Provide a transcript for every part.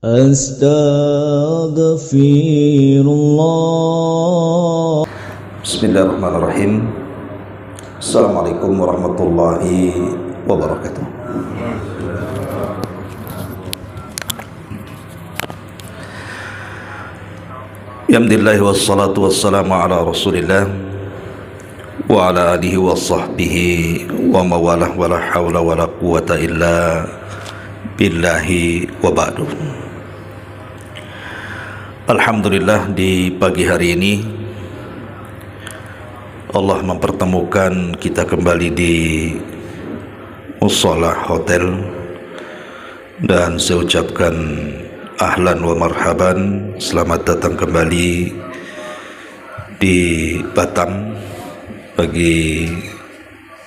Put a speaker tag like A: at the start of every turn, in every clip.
A: Astaghfirullah.
B: Bismillahirrahmanirrahim. Assalamualaikum warahmatullahi wabarakatuh. Alhamdulillah wassalatu wassalamu ala Rasulillah wa ala alihi wa sahbihi wa mawalah wa la hawla wa la quwata illa billahi wa ba'du. Alhamdulillah, di pagi hari ini Allah mempertemukan kita kembali di mushola hotel, dan saya ucapkan ahlan wa marhaban, selamat datang kembali di Batam bagi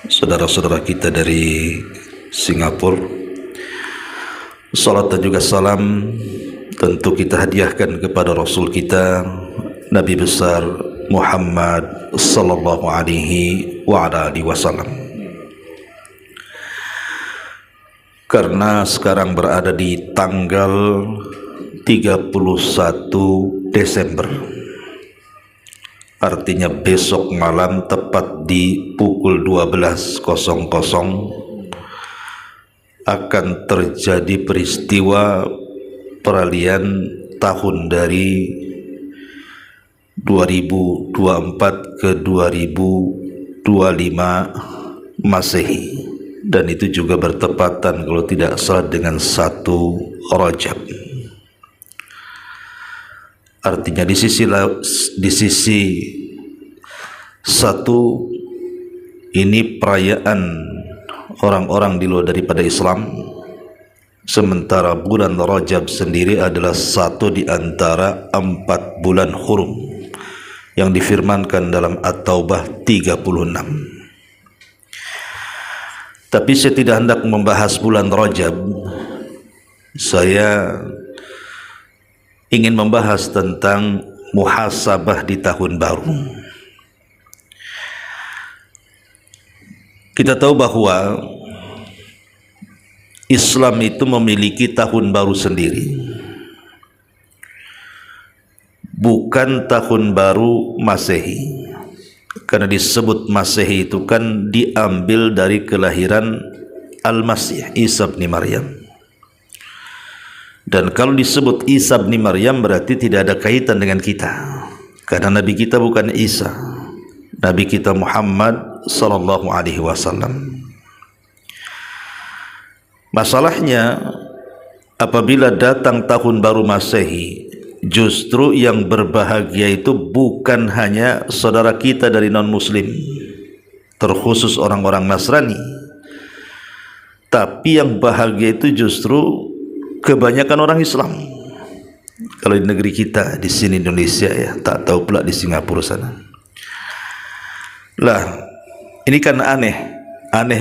B: saudara-saudara kita dari Singapura. Salat dan juga salam tentu kita hadiahkan kepada Rasul kita, Nabi besar Muhammad sallallahu alaihi wa ala alihi wasallam. Karena sekarang berada di tanggal 31 Desember, artinya besok malam tepat di pukul 12.00 akan terjadi peristiwa peralihan tahun dari 2024 ke 2025 Masehi, dan itu juga bertepatan kalau tidak salah dengan 1 Rajab. Artinya di sisi satu ini perayaan orang-orang di luar daripada Islam, sementara bulan Rajab sendiri adalah satu di antara 4 bulan hurum yang difirmankan dalam At-Taubah 36. Tapi saya tidak hendak membahas bulan Rajab. Saya ingin membahas tentang muhasabah di tahun baru. Kita tahu bahwa Islam itu memiliki tahun baru sendiri, bukan tahun baru Masehi. Karena disebut Masehi itu kan diambil dari kelahiran Al-Masih, Isa bin Maryam. Dan kalau disebut Isa bin Maryam berarti tidak ada kaitan dengan kita, karena Nabi kita bukan Isa, Nabi kita Muhammad sallallahu alaihi wasallam. Masalahnya, apabila datang tahun baru Masehi, justru yang berbahagia itu bukan hanya saudara kita dari non-muslim, terkhusus orang-orang Nasrani, tapi yang bahagia itu justru kebanyakan orang Islam. Kalau di negeri kita, di sini Indonesia ya, tak tahu pula di Singapura sana. Lah, ini kan aneh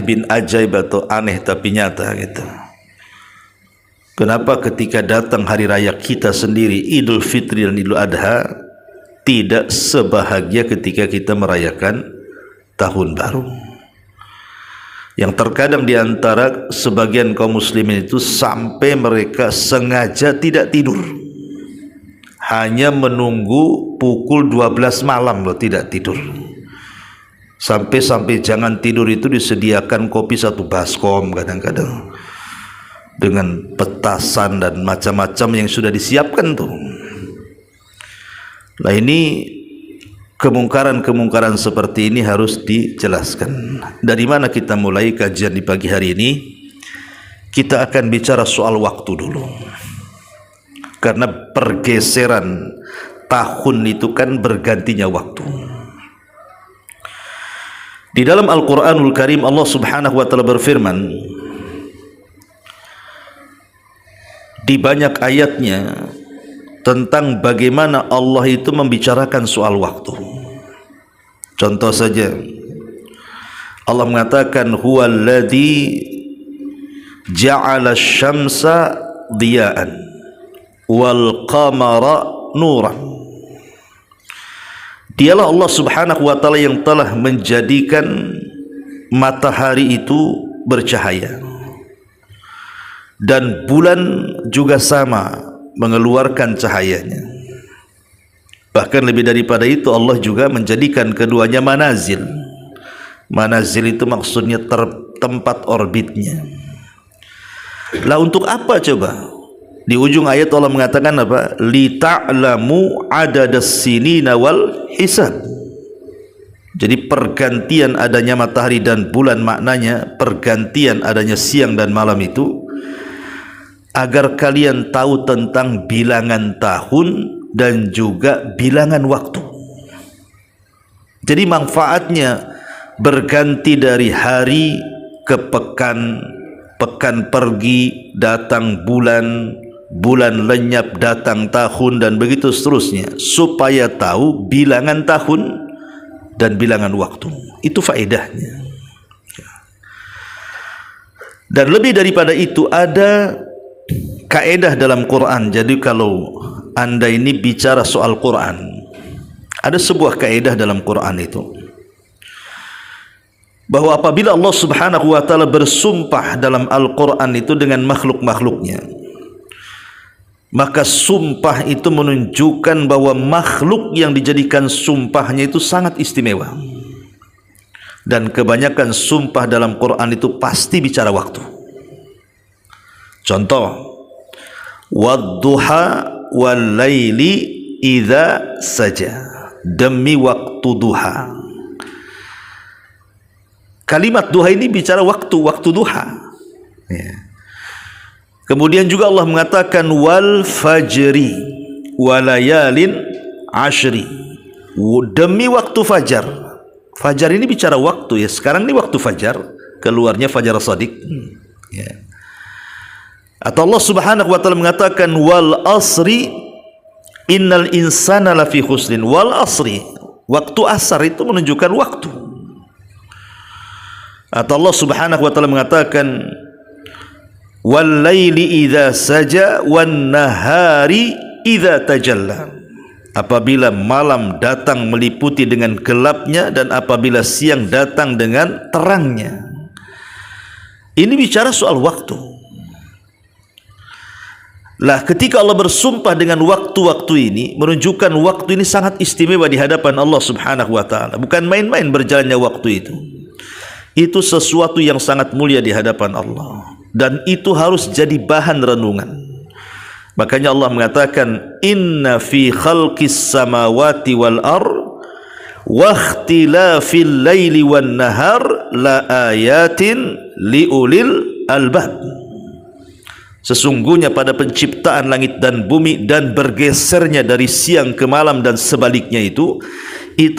B: bin ajaib atau aneh tapi nyata gitu. Kenapa ketika datang hari raya kita sendiri, Idul Fitri dan Idul Adha, tidak sebahagia ketika kita merayakan tahun baru? Yang terkadang di antara sebagian kaum muslimin itu sampai mereka sengaja tidak tidur, hanya menunggu pukul 12 malam loh, tidak tidur. Sampai jangan tidur itu disediakan kopi 1 baskom kadang-kadang, dengan petasan dan macam-macam yang sudah disiapkan tuh. Nah, ini kemungkaran seperti ini harus dijelaskan. Dari mana kita mulai kajian di pagi hari ini? Kita akan bicara soal waktu dulu, karena pergeseran tahun itu kan bergantinya waktu. Di dalam Al-Quranul Karim Allah subhanahu wa ta'ala berfirman di banyak ayatnya tentang bagaimana Allah itu membicarakan soal waktu. Contoh saja, Allah mengatakan huwallazi ja'ala syamsa diya'an wal qamara nuran. Dialah Allah subhanahu wa ta'ala yang telah menjadikan matahari itu bercahaya, dan bulan juga sama, mengeluarkan cahayanya. Bahkan lebih daripada itu, Allah juga menjadikan keduanya manazil. Manazil itu maksudnya tempat orbitnya. Lah untuk apa coba? Di ujung ayat Allah mengatakan apa? Li ta'lamu adadas sinina wal hisab. Jadi pergantian adanya matahari dan bulan, maknanya pergantian adanya siang dan malam itu agar kalian tahu tentang bilangan tahun dan juga bilangan waktu. Jadi manfaatnya berganti dari hari ke pekan, pekan pergi datang bulan, bulan lenyap datang tahun, dan begitu seterusnya, supaya tahu bilangan tahun dan bilangan waktu. Itu faedahnya. Dan lebih daripada itu, ada kaedah dalam Quran. Jadi kalau anda ini bicara soal Quran, ada sebuah kaedah dalam Quran itu, bahwa apabila Allah Subhanahu wa ta'ala bersumpah dalam Al-Quran itu dengan makhluk-makhluknya, maka sumpah itu menunjukkan bahwa makhluk yang dijadikan sumpahnya itu sangat istimewa. Dan kebanyakan sumpah dalam Quran itu pasti bicara waktu. Contoh, wadduha wal laili idza saja, demi waktu duha. Kalimat duha ini bicara waktu duha. Ya. Kemudian juga Allah mengatakan wal fajri walayalin ashri, demi waktu fajar. Fajar ini bicara waktu, ya. Sekarang ini waktu fajar, keluarnya fajar shadiq. Ya. Atau Allah Subhanahu wa ta'ala mengatakan wal asri innal insana lafi khusrin. Wal asri, waktu asar itu menunjukkan waktu. Atau Allah Subhanahu wa ta'ala mengatakan wal laili idza saja wan nahari idza tajalla, apabila malam datang meliputi dengan gelapnya dan apabila siang datang dengan terangnya. Ini bicara soal waktu. Lah ketika Allah bersumpah dengan waktu-waktu ini, menunjukkan waktu ini sangat istimewa di hadapan Allah Subhanahu wa ta'ala. Bukan main-main berjalannya waktu itu. Itu sesuatu yang sangat mulia di hadapan Allah, dan itu harus jadi bahan renungan. Makanya Allah mengatakan inna fi khalqis samawati wal ard wa ikhtilafil laili wan nahar la ayatin liulil albab. Sesungguhnya pada penciptaan langit dan bumi dan bergesernya dari siang ke malam dan sebaliknya itu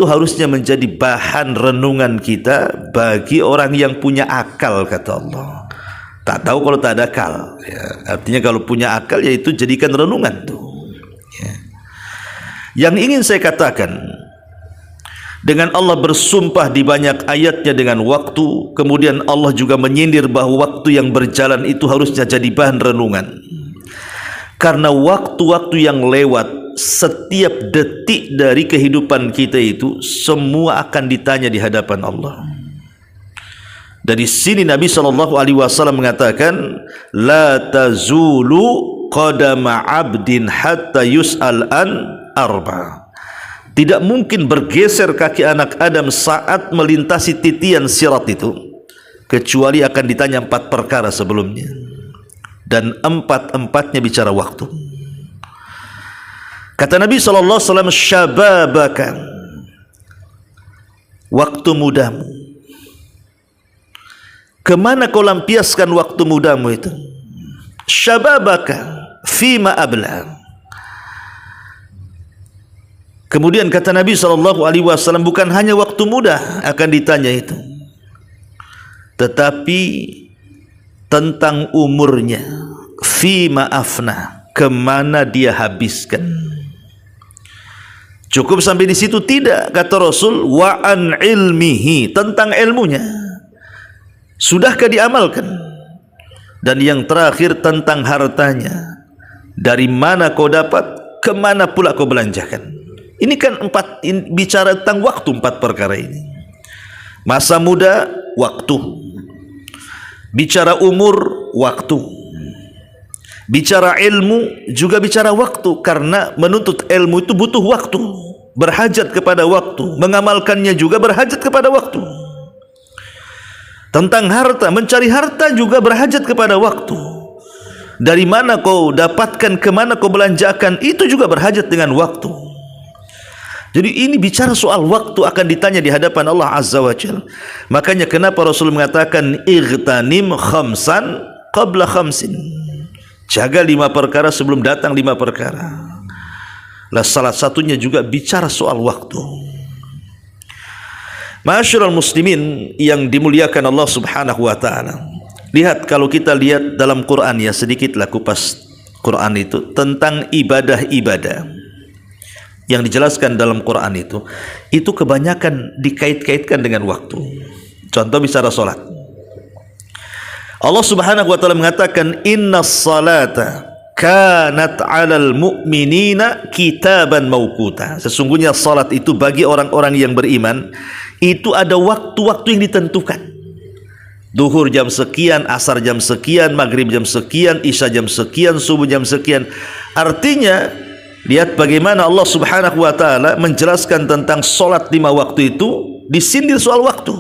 B: harusnya menjadi bahan renungan kita bagi orang yang punya akal, kata Allah. Tak tahu kalau tak ada akal, ya. Artinya kalau punya akal, yaitu jadikan renungan tuh. Ya. Yang ingin saya katakan, dengan Allah bersumpah di banyak ayatnya dengan waktu, kemudian Allah juga menyindir bahwa waktu yang berjalan itu harusnya jadi bahan renungan. Karena waktu-waktu yang lewat, setiap detik dari kehidupan kita itu semua akan ditanya di hadapan Allah. Dari sini Nabi SAW mengatakan la tazulu qadama abdin hatta yus'al an arba. Tidak mungkin bergeser kaki anak Adam saat melintasi titian sirat itu, kecuali akan ditanya 4 perkara sebelumnya, dan 4-empatnya bicara waktu. Kata Nabi SAW, syababaka, waktu mudamu. Kemana kau lampiaskan waktu mudamu itu? Syababaka fima abla. Kemudian kata Nabi SAW, bukan hanya waktu muda akan ditanya itu, tetapi tentang umurnya. Fima afna, kemana dia habiskan. Cukup sampai di situ? Tidak, kata Rasul, wa an ilmihi, tentang ilmunya, sudahkah diamalkan? Dan yang terakhir tentang hartanya, dari mana kau dapat, kemana pula kau belanjakan. Ini kan bicara tentang waktu, 4 perkara ini. Masa muda, waktu. Bicara umur, waktu. Bicara ilmu juga bicara waktu, karena menuntut ilmu itu butuh waktu, berhajat kepada waktu. Mengamalkannya juga berhajat kepada waktu. Tentang harta, mencari harta juga berhajat kepada waktu. Dari mana kau dapatkan, kemana kau belanjakan, itu juga berhajat dengan waktu. Jadi ini bicara soal waktu, akan ditanya di hadapan Allah Azza wa Jalla. Makanya kenapa Rasul mengatakan ightanim khamsan qabla khamsin. Jaga 5 perkara sebelum datang 5 perkara. Lah salah satunya juga bicara soal waktu. Ma'asyiral muslimin yang dimuliakan Allah Subhanahu wa taala. Lihat, kalau kita lihat dalam Quran, ya sedikitlah kupas Quran itu tentang ibadah-ibadah yang dijelaskan dalam Quran itu kebanyakan dikait-kaitkan dengan waktu. Contoh bicara salat. Allah Subhanahu wa taala mengatakan innas salata kanat 'alal mu'minina kitaban mauquta. Sesungguhnya salat itu bagi orang-orang yang beriman itu ada waktu-waktu yang ditentukan. Duhur jam sekian, asar jam sekian, maghrib jam sekian, isya jam sekian, subuh jam sekian. Artinya, lihat bagaimana Allah Subhanahu wa taala menjelaskan tentang salat 5 waktu itu disindir soal waktu.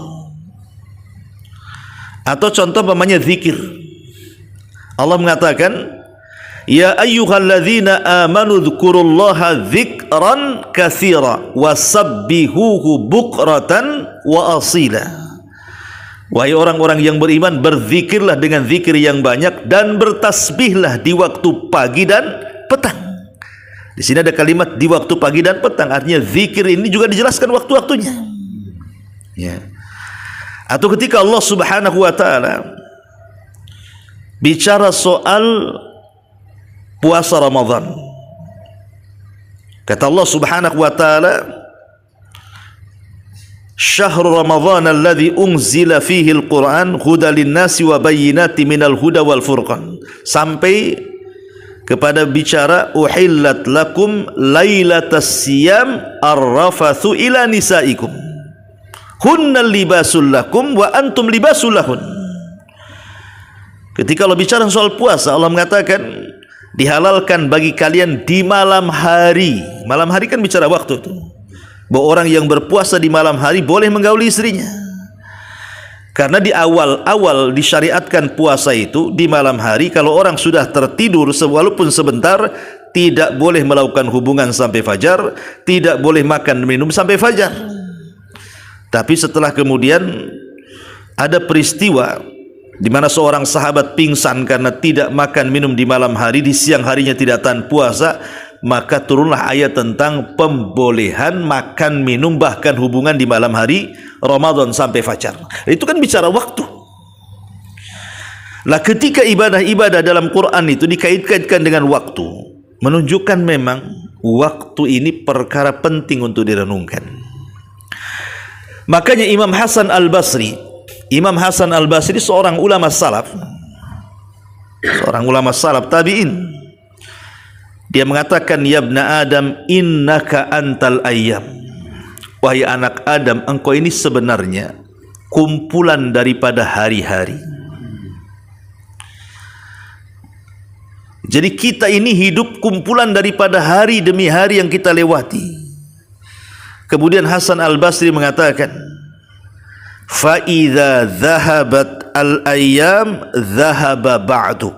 B: Atau contoh namanya zikir. Allah mengatakan, ya ayyuhalladzina amanu dzkurullaha dzikran katsira wasabbihuhu bukratan wa asila. Wahai orang-orang yang beriman, berzikirlah dengan zikir yang banyak dan bertasbihlah di waktu pagi dan petang. Di sini ada kalimat di waktu pagi dan petang, artinya zikir ini juga dijelaskan waktu-waktunya. Ya. Atau ketika Allah Subhanahu wa taala bicara soal puasa Ramadan, kata Allah Subhanahu wa taala, syahrul Ramadan alladzi unzila fihi al-Qur'an hudan lin-nasi wa bayyinatin minal huda wal furqan, sampai kepada bicara uhillat lakum lailatas siyam ar-rafathu ila nisaikum hunna libasul lakum wa antum libasul lahun. Ketika Allah bicara soal puasa, Allah mengatakan dihalalkan bagi kalian di malam hari. Malam hari kan bicara waktu itu, bahwa orang yang berpuasa di malam hari boleh menggauli istrinya. Karena di awal-awal disyariatkan puasa itu di malam hari. Kalau orang sudah tertidur walaupun sebentar, tidak boleh melakukan hubungan sampai fajar, tidak boleh makan minum sampai fajar. Tapi setelah kemudian ada peristiwa di mana seorang sahabat pingsan karena tidak makan minum di malam hari, di siang harinya tidak tahan puasa, maka turunlah ayat tentang pembolehan makan minum bahkan hubungan di malam hari Ramadan sampai fajar. Itu kan bicara waktu. Lah ketika ibadah-ibadah dalam Quran itu dikait-kaitkan dengan waktu, menunjukkan memang waktu ini perkara penting untuk direnungkan. Makanya Imam Hasan Al-Basri seorang ulama salaf, tabi'in, dia mengatakan, ya ibna Adam innaka antal ayyam. Wahai anak Adam, engkau ini sebenarnya kumpulan daripada hari-hari. Jadi kita ini hidup kumpulan daripada hari demi hari yang kita lewati. Kemudian Hasan Al-Basri mengatakan, fa idza dhahabat al-ayyam dhahaba ba'du.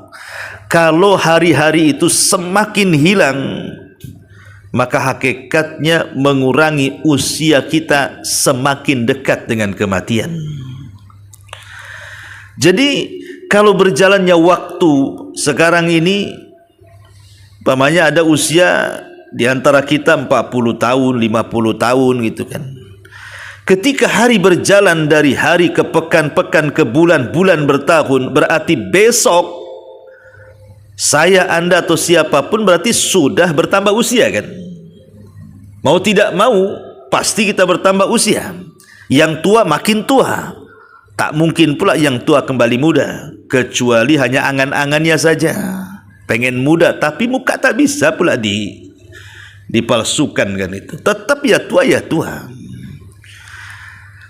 B: Kalau hari-hari itu semakin hilang, maka hakikatnya mengurangi usia kita semakin dekat dengan kematian. Jadi kalau berjalannya waktu sekarang ini, umpamanya ada usia di antara kita 40 tahun, 50 tahun gitu kan. Ketika hari berjalan dari hari ke pekan, pekan ke bulan, bulan bertahun, berarti besok saya, Anda atau siapapun berarti sudah bertambah usia kan. Mau tidak mau pasti kita bertambah usia. Yang tua makin tua. Tak mungkin pula yang tua kembali muda, kecuali hanya angan-angannya saja. Pengen muda tapi muka tak bisa pula dipalsukan kan itu. Tetap ya tua ya tua.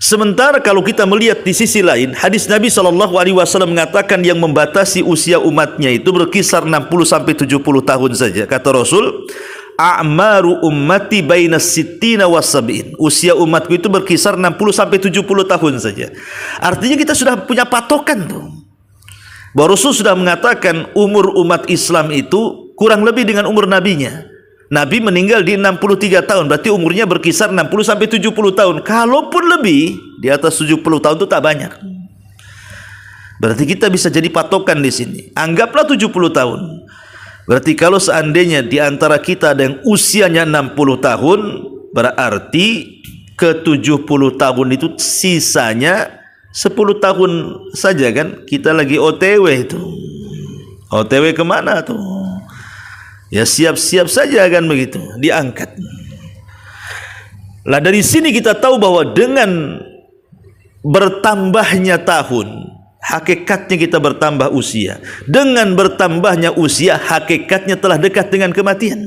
B: Sementara kalau kita melihat di sisi lain, hadis Nabi SAW mengatakan yang membatasi usia umatnya itu berkisar 60 sampai 70 tahun saja. Kata Rasul, a'maru ummati baina sittina wa sab'in. Usia umatku itu berkisar 60 sampai 70 tahun saja. Artinya kita sudah punya patokan tuh. Bahwa Rasul sudah mengatakan umur umat Islam itu kurang lebih dengan umur nabinya. Nabi meninggal di 63 tahun, berarti umurnya berkisar 60 sampai 70 tahun. Kalaupun lebih, di atas 70 tahun itu tak banyak. Berarti kita bisa jadi patokan di sini. Anggaplah 70 tahun. Berarti kalau seandainya di antara kita ada yang usianya 60 tahun, berarti ke 70 tahun itu sisanya 10 tahun saja kan. Kita lagi OTW itu. OTW kemana tuh? Ya siap-siap saja kan begitu, diangkat. Lah dari sini kita tahu bahwa dengan bertambahnya tahun, hakikatnya kita bertambah usia. Dengan bertambahnya usia, hakikatnya telah dekat dengan kematian.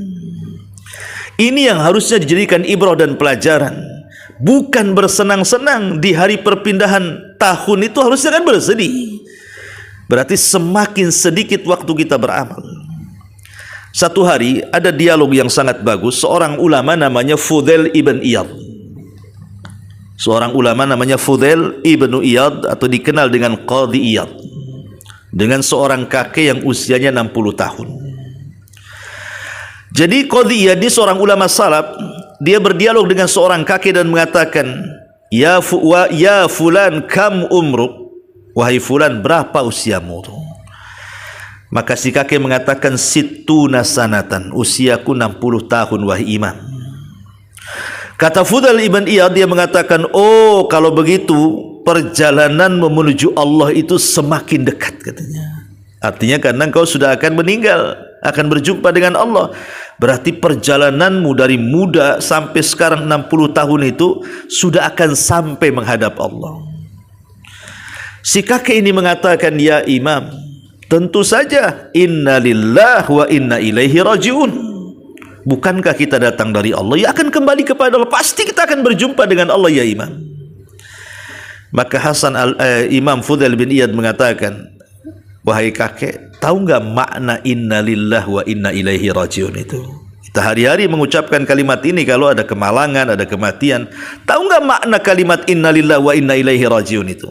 B: Ini yang harusnya dijadikan ibrah dan pelajaran. Bukan bersenang-senang di hari perpindahan tahun itu, harusnya kan bersedih. Berarti semakin sedikit waktu kita beramal. Satu hari ada dialog yang sangat bagus. Seorang ulama namanya Fudail ibn Iyad. Seorang ulama namanya Fudail ibn Iyad atau dikenal dengan Qadhi Iyad, dengan seorang kakek yang usianya 60 tahun. Jadi Qadhi Iyad ini seorang ulama salaf. Dia berdialog dengan seorang kakek dan mengatakan, ya fulan kam umruk. Wahai fulan, berapa usiamu tuh? Maka si kakek mengatakan, situna sanatan, usiaku 60 tahun wahai imam. Kata Fudail ibn Iyad, dia mengatakan, oh kalau begitu perjalanan menuju Allah itu semakin dekat katanya. Artinya karena engkau sudah akan meninggal, akan berjumpa dengan Allah. Berarti perjalananmu dari muda sampai sekarang 60 tahun itu sudah akan sampai menghadap Allah. Si kakek ini mengatakan, ya imam, tentu saja, inna lillahi wa inna ilaihi rajiun. Bukankah kita datang dari Allah, ya akan kembali kepada Allah. Pasti kita akan berjumpa dengan Allah ya imam. Maka Imam Fudail bin Iyad mengatakan, wahai kakek, tahu enggak makna inna lillahi wa inna ilaihi rajiun itu? Kita hari-hari mengucapkan kalimat ini kalau ada kemalangan, ada kematian. Tahu enggak makna kalimat inna lillahi wa inna ilaihi rajiun itu?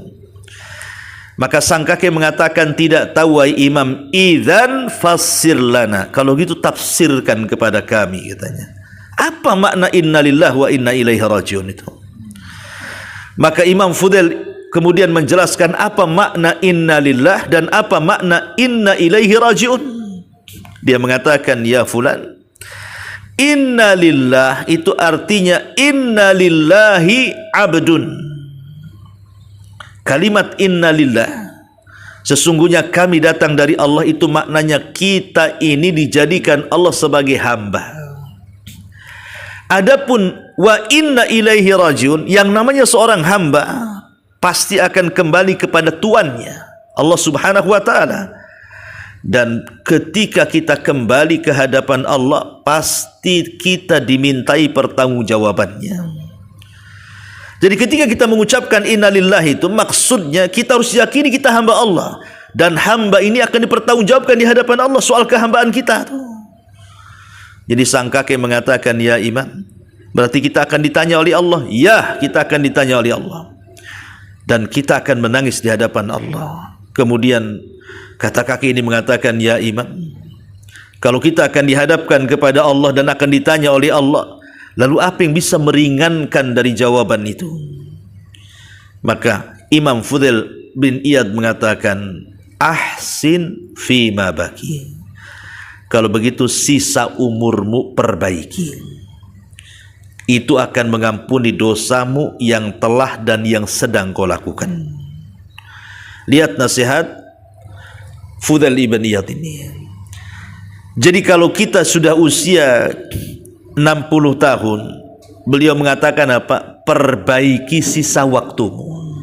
B: Maka sang kakek mengatakan, tidak tahu wahai imam. Idzan fassir lana, kalau gitu tafsirkan kepada kami katanya. Apa makna inna lillahi wa inna ilaihi rajiun itu? Maka Imam Fudail kemudian menjelaskan apa makna inna lillah dan apa makna inna ilaihi rajiun. Dia mengatakan, ya fulan, inna lillah itu artinya inna lillahi abdun. Kalimat inna lillah, sesungguhnya kami datang dari Allah, itu maknanya kita ini dijadikan Allah sebagai hamba. Adapun wa inna ilaihi rajiun, yang namanya seorang hamba pasti akan kembali kepada tuannya, Allah Subhanahu wa taala. Dan ketika kita kembali ke hadapan Allah, pasti kita dimintai pertanggungjawabannya. Jadi ketika kita mengucapkan innalillahi itu, maksudnya kita harus yakini kita hamba Allah, dan hamba ini akan dipertanggungjawabkan di hadapan Allah soal kehambaan kita. Jadi sang kakek mengatakan, ya imam, berarti kita akan ditanya oleh Allah. Ya, kita akan ditanya oleh Allah, dan kita akan menangis di hadapan Allah. Kemudian kata kakek ini mengatakan, ya imam, kalau kita akan dihadapkan kepada Allah dan akan ditanya oleh Allah, lalu apa yang bisa meringankan dari jawaban itu? Maka Imam Fudail bin Iyad mengatakan, ahsin fima baki. Kalau begitu sisa umurmu perbaiki. Itu akan mengampuni dosamu yang telah dan yang sedang kau lakukan. Lihat nasihat Fudail ibn Iyad ini. Jadi kalau kita sudah usia 60 tahun, beliau mengatakan apa? Perbaiki sisa waktumu.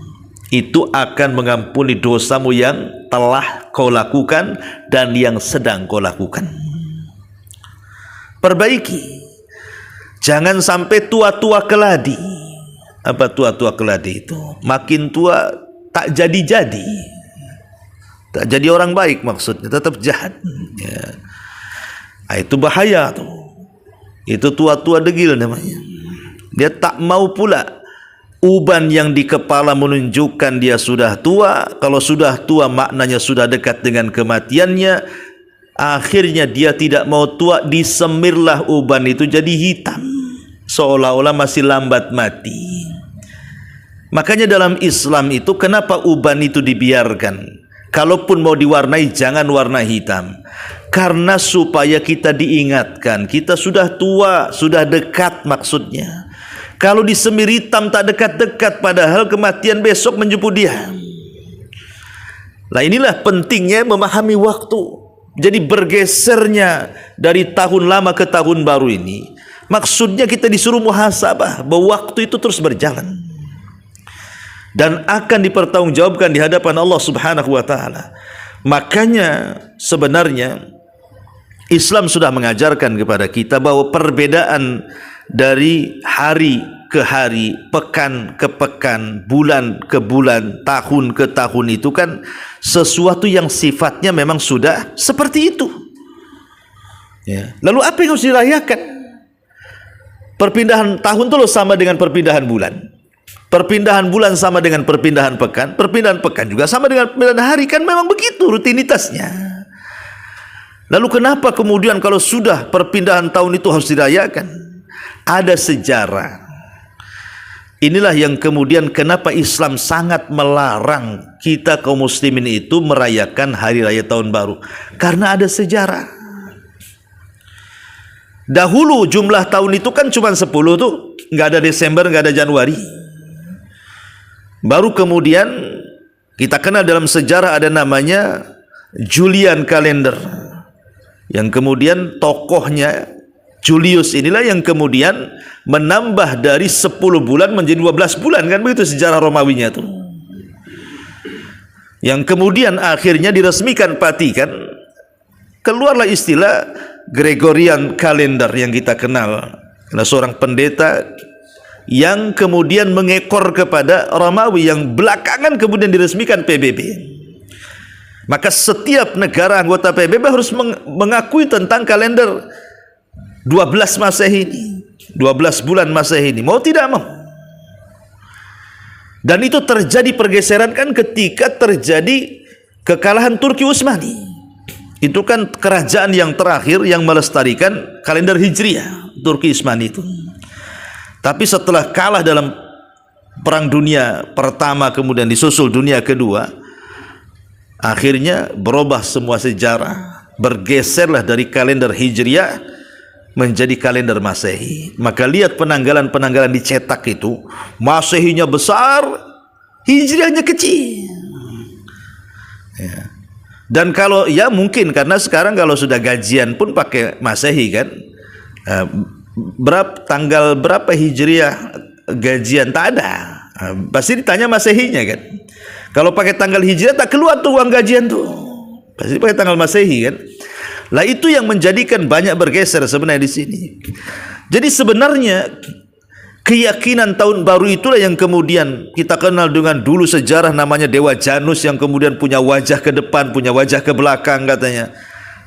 B: Itu akan mengampuni dosamu yang telah kau lakukan dan yang sedang kau lakukan. Perbaiki. Jangan sampai tua-tua keladi. apa tua-tua keladi itu. Makin tua tak jadi-jadi. Tak jadi orang baik maksudnya, tetap jahat. Ya. Nah, itu bahaya tuh. Itu tua-tua degil namanya. Dia tak mau pula uban yang di kepala menunjukkan dia sudah tua. Kalau sudah tua maknanya sudah dekat dengan kematiannya. Akhirnya dia tidak mau tua, disemirlah uban itu jadi hitam, seolah-olah masih lambat mati. Makanya dalam Islam itu kenapa uban itu dibiarkan? Kalaupun mau diwarnai jangan warna hitam. Karena supaya kita diingatkan, kita sudah tua, sudah dekat maksudnya. Kalau disemir hitam tak dekat-dekat, padahal kematian besok menjemput dia. Nah, inilah pentingnya memahami waktu. Jadi bergesernya dari tahun lama ke tahun baru ini, maksudnya kita disuruh muhasabah bahwa waktu itu terus berjalan dan akan dipertanggungjawabkan di hadapan Allah Subhanahu wa taala. Makanya sebenarnya Islam sudah mengajarkan kepada kita bahwa perbedaan dari hari ke hari, pekan ke pekan, bulan ke bulan, tahun ke tahun itu kan sesuatu yang sifatnya memang sudah seperti itu. Ya. Lalu apa yang harus dirayakan? Perpindahan tahun itu sama dengan perpindahan bulan. Perpindahan bulan sama dengan perpindahan pekan juga sama dengan perpindahan hari, kan memang begitu rutinitasnya. Lalu kenapa kemudian kalau sudah perpindahan tahun itu harus dirayakan? Ada sejarah. Inilah yang kemudian kenapa Islam sangat melarang kita kaum muslimin itu merayakan hari raya tahun baru, karena ada sejarah. Dahulu jumlah tahun itu kan cuma 10 tuh, nggak ada Desember, nggak ada Januari. Baru kemudian kita kenal dalam sejarah ada namanya Julian Kalender, yang kemudian tokohnya Julius inilah yang kemudian menambah dari 10 bulan menjadi 12 bulan, kan begitu sejarah Romawinya tuh. Yang kemudian akhirnya diresmikan Vatikan, keluarlah istilah Gregorian Calendar yang kita kenal. Ada seorang pendeta yang kemudian mengekor kepada Romawi yang belakangan kemudian diresmikan PBB. Maka setiap negara anggota PBB harus mengakui tentang kalender 12 Masehi ini, 12 bulan Masehi ini, mau tidak mau. Dan itu terjadi pergeseran kan ketika terjadi kekalahan Turki Utsmani. Itu kan kerajaan yang terakhir yang melestarikan kalender Hijriah, Turki Utsmani itu. Tapi setelah kalah dalam Perang Dunia Pertama, kemudian disusul Dunia Kedua, akhirnya berubah semua sejarah, bergeserlah dari kalender Hijriah menjadi kalender Masehi. Maka lihat penanggalan-penanggalan dicetak itu, Masehinya besar, Hijriahnya kecil. Ya. Dan kalau ya mungkin karena sekarang kalau sudah gajian pun pakai Masehi kan, tanggal berapa Hijriah gajian tak ada, pasti ditanya Masehinya kan. Kalau pakai tanggal Hijriah tak keluar tuh uang gajian tuh, pasti pakai tanggal Masehi kan. Lah itu yang menjadikan banyak bergeser sebenarnya di sini. Jadi sebenarnya keyakinan tahun baru itulah yang kemudian kita kenal dengan dulu sejarah namanya Dewa Janus yang kemudian punya wajah ke depan, punya wajah ke belakang katanya.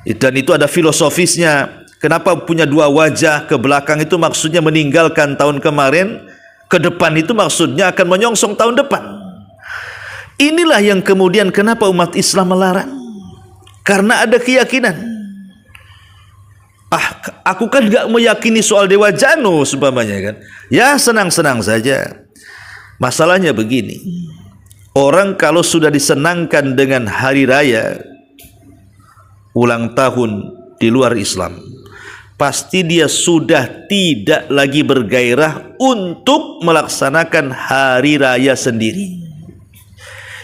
B: Dan itu ada filosofisnya. Kenapa punya dua wajah ke belakang itu maksudnya meninggalkan tahun kemarin, ke depan itu maksudnya akan menyongsong tahun depan. Inilah yang kemudian kenapa umat Islam melarang. Karena ada keyakinan. Aku kan gak meyakini soal Dewa Janus umpamanya kan. Ya senang-senang saja. Masalahnya begini. Orang kalau sudah disenangkan dengan hari raya ulang tahun di luar Islam, pasti dia sudah tidak lagi bergairah untuk melaksanakan hari raya sendiri.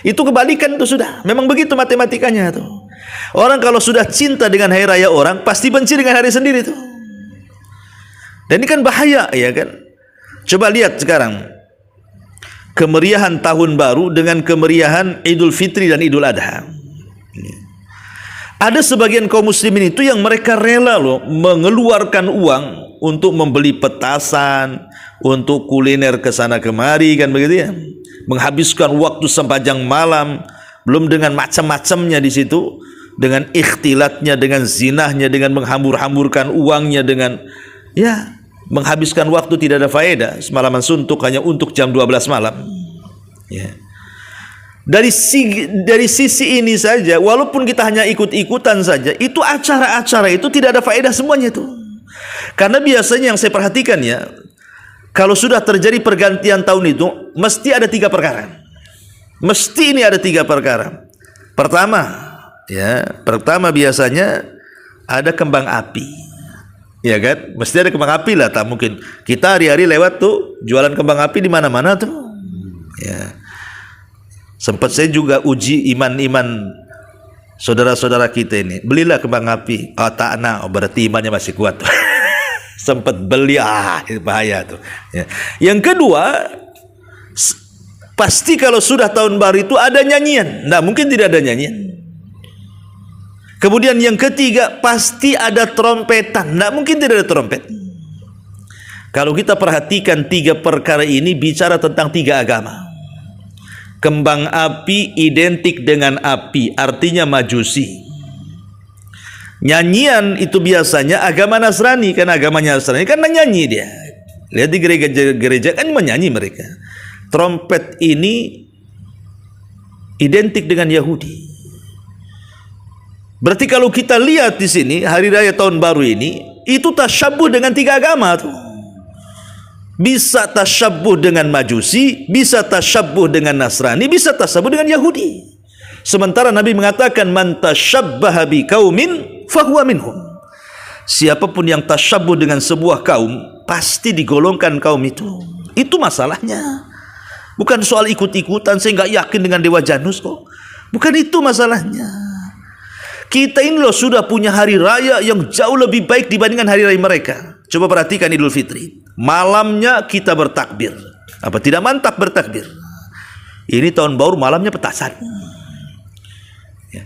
B: Itu kebalikan tuh sudah. Memang begitu matematikanya tuh. Orang kalau sudah cinta dengan hari raya orang, pasti benci dengan hari sendiri tuh. Dan ini kan bahaya ya kan. Coba lihat sekarang kemeriahan tahun baru dengan kemeriahan Idul Fitri dan Idul Adha. Ada sebagian kaum muslimin itu yang mereka rela loh mengeluarkan uang untuk membeli petasan, untuk kuliner ke sana kemari, kan begitu ya. Menghabiskan waktu sepanjang malam, belum dengan macam-macamnya di situ, dengan ikhtilatnya, dengan zinahnya, dengan menghambur-hamburkan uangnya, dengan ya menghabiskan waktu tidak ada faedah, semalaman suntuk hanya untuk jam 12 malam. Ya. Dari sisi ini saja, walaupun kita hanya ikut-ikutan saja, itu acara-acara itu tidak ada faedah semuanya itu. Karena biasanya yang saya perhatikan ya, kalau sudah terjadi pergantian tahun itu, mesti ada 3 perkara. Mesti ini ada 3 perkara. Pertama biasanya ada kembang api. Ya kan? Mesti ada kembang api lah, tak mungkin kita hari-hari lewat tuh jualan kembang api di mana-mana tuh. Ya. Sempat saya juga uji iman-iman saudara-saudara kita ini. Belilah kembang api. Oh tak nak, berarti imannya masih kuat. Sempat beli, itu bahaya tuh. Ya. Yang kedua, pasti kalau sudah tahun baru itu ada nyanyian. Nah, mungkin tidak ada nyanyian. Kemudian yang ketiga, pasti ada trompetan. Nah, mungkin tidak ada trompet. Kalau kita perhatikan 3 perkara ini bicara tentang 3 agama. Kembang api identik dengan api, artinya majusi. Nyanyian itu biasanya agama Nasrani, kan agamanya Nasrani kan nyanyi dia. Lihat di gereja kan menyanyi mereka. Trompet ini identik dengan Yahudi. Berarti kalau kita lihat di sini hari raya tahun baru ini itu tasyabuh dengan 3 agama tuh. Bisa tasyabuh dengan Majusi, bisa tasyabuh dengan Nasrani, bisa tasyabuh dengan Yahudi. Sementara Nabi mengatakan man tasyabbaha biqaumin fahuwa minhum. Siapapun yang tasyabuh dengan sebuah kaum pasti digolongkan kaum itu. Itu masalahnya. Bukan soal ikut-ikutan, saya nggak yakin dengan Dewa Janus kok. Bukan itu masalahnya. Kita ini loh sudah punya hari raya yang jauh lebih baik dibandingkan hari raya mereka. Coba perhatikan Idul Fitri. Malamnya kita bertakbir. Apa tidak mantap bertakbir? Ini tahun baru malamnya petasan. Ya.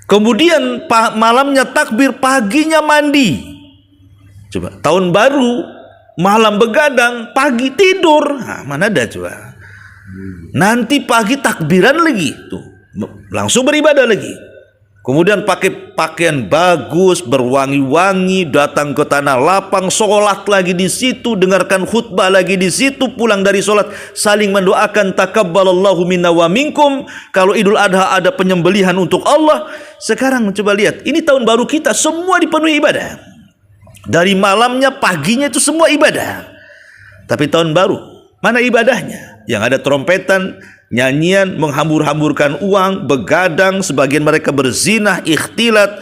B: Kemudian malamnya takbir, paginya mandi. Coba tahun baru malam begadang, pagi tidur. Nah, mana ada coba? Nanti pagi takbiran lagi, tuh langsung beribadah lagi. Kemudian pakai pakaian bagus, berwangi-wangi, datang ke tanah lapang, sholat lagi di situ, dengarkan khutbah lagi di situ, pulang dari sholat saling mendoakan takabbalallahu minna wa minkum. Kalau Idul Adha ada penyembelihan untuk Allah. Sekarang coba lihat, ini tahun baru kita semua dipenuhi ibadah. Dari malamnya, paginya itu semua ibadah. Tapi tahun baru, mana ibadahnya? Yang ada trompetan, nyanyian, menghambur-hamburkan uang, begadang, sebagian mereka berzinah, ikhtilat.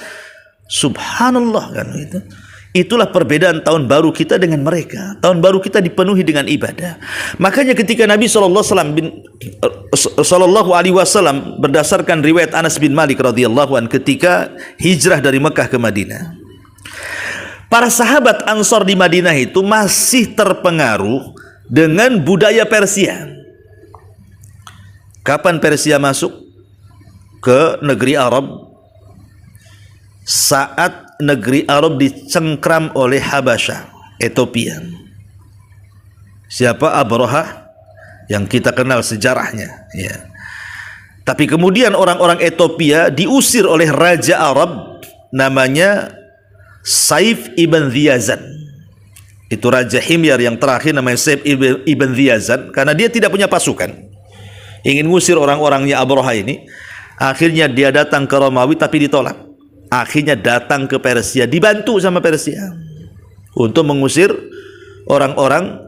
B: Subhanallah kan itu. Itulah perbedaan tahun baru kita dengan mereka. Tahun baru kita dipenuhi dengan ibadah. Makanya ketika Nabi sallallahu alaihi wasallam berdasarkan riwayat Anas bin Malik radhiyallahu anhu ketika hijrah dari Mekah ke Madinah, para sahabat Ansor di Madinah itu masih terpengaruh dengan budaya Persia. Kapan Persia masuk ke negeri Arab? Saat negeri Arab dicengkram oleh Habasyah, Ethiopia. Siapa? Abraha, yang kita kenal sejarahnya, ya. Tapi kemudian orang-orang Ethiopia diusir oleh raja Arab namanya Saif ibn Ziyazan. Itu raja Himyar yang terakhir namanya Saif ibn Ziyazan, karena dia tidak punya pasukan, ingin ngusir orang-orangnya Abraha ini. Akhirnya dia datang ke Romawi tapi ditolak. Akhirnya datang ke Persia, dibantu sama Persia untuk mengusir orang-orang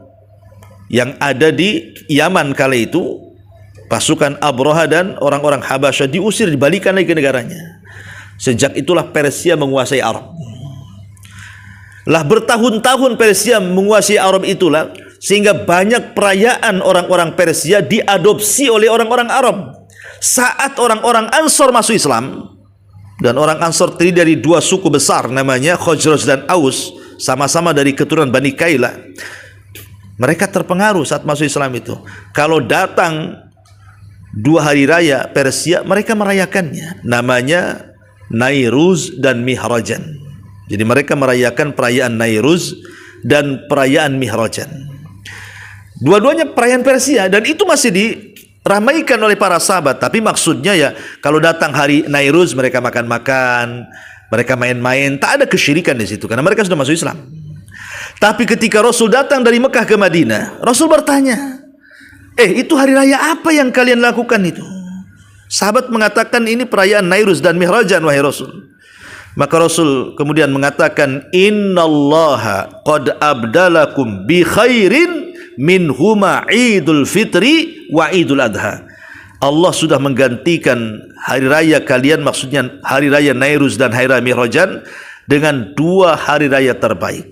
B: yang ada di Yaman kala itu. Pasukan Abraha dan orang-orang Habasyah diusir, dibalikan lagi ke negaranya. Sejak itulah Persia menguasai Arab. Lah bertahun-tahun Persia menguasai Arab itulah, sehingga banyak perayaan orang-orang Persia diadopsi oleh orang-orang Arab. Saat orang-orang Ansor masuk Islam, dan orang Ansor terdiri dari 2 suku besar namanya Khazraj dan Aus, sama-sama dari keturunan Bani Kailah. Mereka terpengaruh saat masuk Islam itu. Kalau datang 2 hari raya Persia, mereka merayakannya. Namanya Nairuz dan Mihrajan. Jadi mereka merayakan perayaan Nairuz dan perayaan Mihrajan. Dua-duanya perayaan Persia, dan itu masih diramaikan oleh para sahabat. Tapi maksudnya ya, kalau datang hari Nairuz mereka makan-makan, mereka main-main, tak ada kesyirikan di situ karena mereka sudah masuk Islam. Tapi ketika Rasul datang dari Mekah ke Madinah, Rasul bertanya, itu hari raya apa yang kalian lakukan itu? Sahabat mengatakan ini perayaan Nairuz dan Mihrajan, wahai Rasul. Maka Rasul kemudian mengatakan, innallaha qad abdalakum bi khairin minhuma Idul Fitri wa Idul Adha. Allah sudah menggantikan hari raya kalian, maksudnya hari raya Nairuz dan hari raya Mihrajan, dengan dua hari raya terbaik.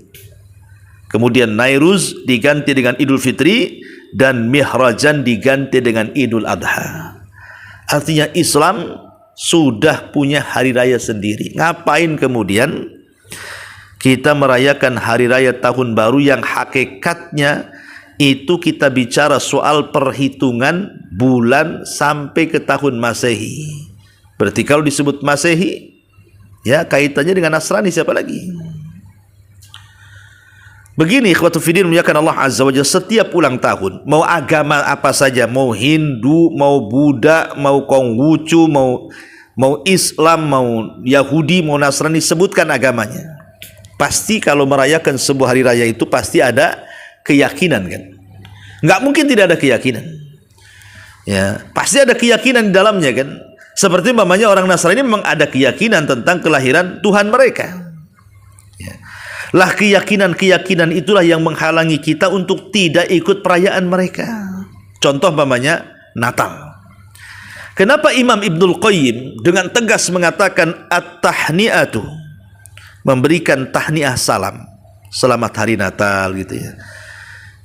B: Kemudian Nairuz diganti dengan Idul Fitri dan Mihrajan diganti dengan Idul Adha. Artinya Islam sudah punya hari raya sendiri. Ngapain kemudian kita merayakan hari raya tahun baru yang hakikatnya itu kita bicara soal perhitungan bulan sampai ke tahun Masehi. Berarti kalau disebut Masehi, ya kaitannya dengan Nasrani, siapa lagi? Begini ikhwatu fiddin muliakan Allah Azza wa Jalla, setiap ulang tahun, mau agama apa saja, mau Hindu, mau Buddha, mau Konghucu, mau Islam, mau Yahudi, mau Nasrani, sebutkan agamanya. Pasti kalau merayakan sebuah hari raya itu pasti ada keyakinan kan? Nggak mungkin tidak ada keyakinan. Ya, pasti ada keyakinan di dalamnya kan? Seperti umpamanya orang Nasrani memang ada keyakinan tentang kelahiran Tuhan mereka. Ya. Lah keyakinan-keyakinan itulah yang menghalangi kita untuk tidak ikut perayaan mereka. Contoh umpamanya Natal. Kenapa Imam Ibnul Qayyim dengan tegas mengatakan at-tahni'atu, memberikan tahniah salam, selamat hari Natal gitu ya.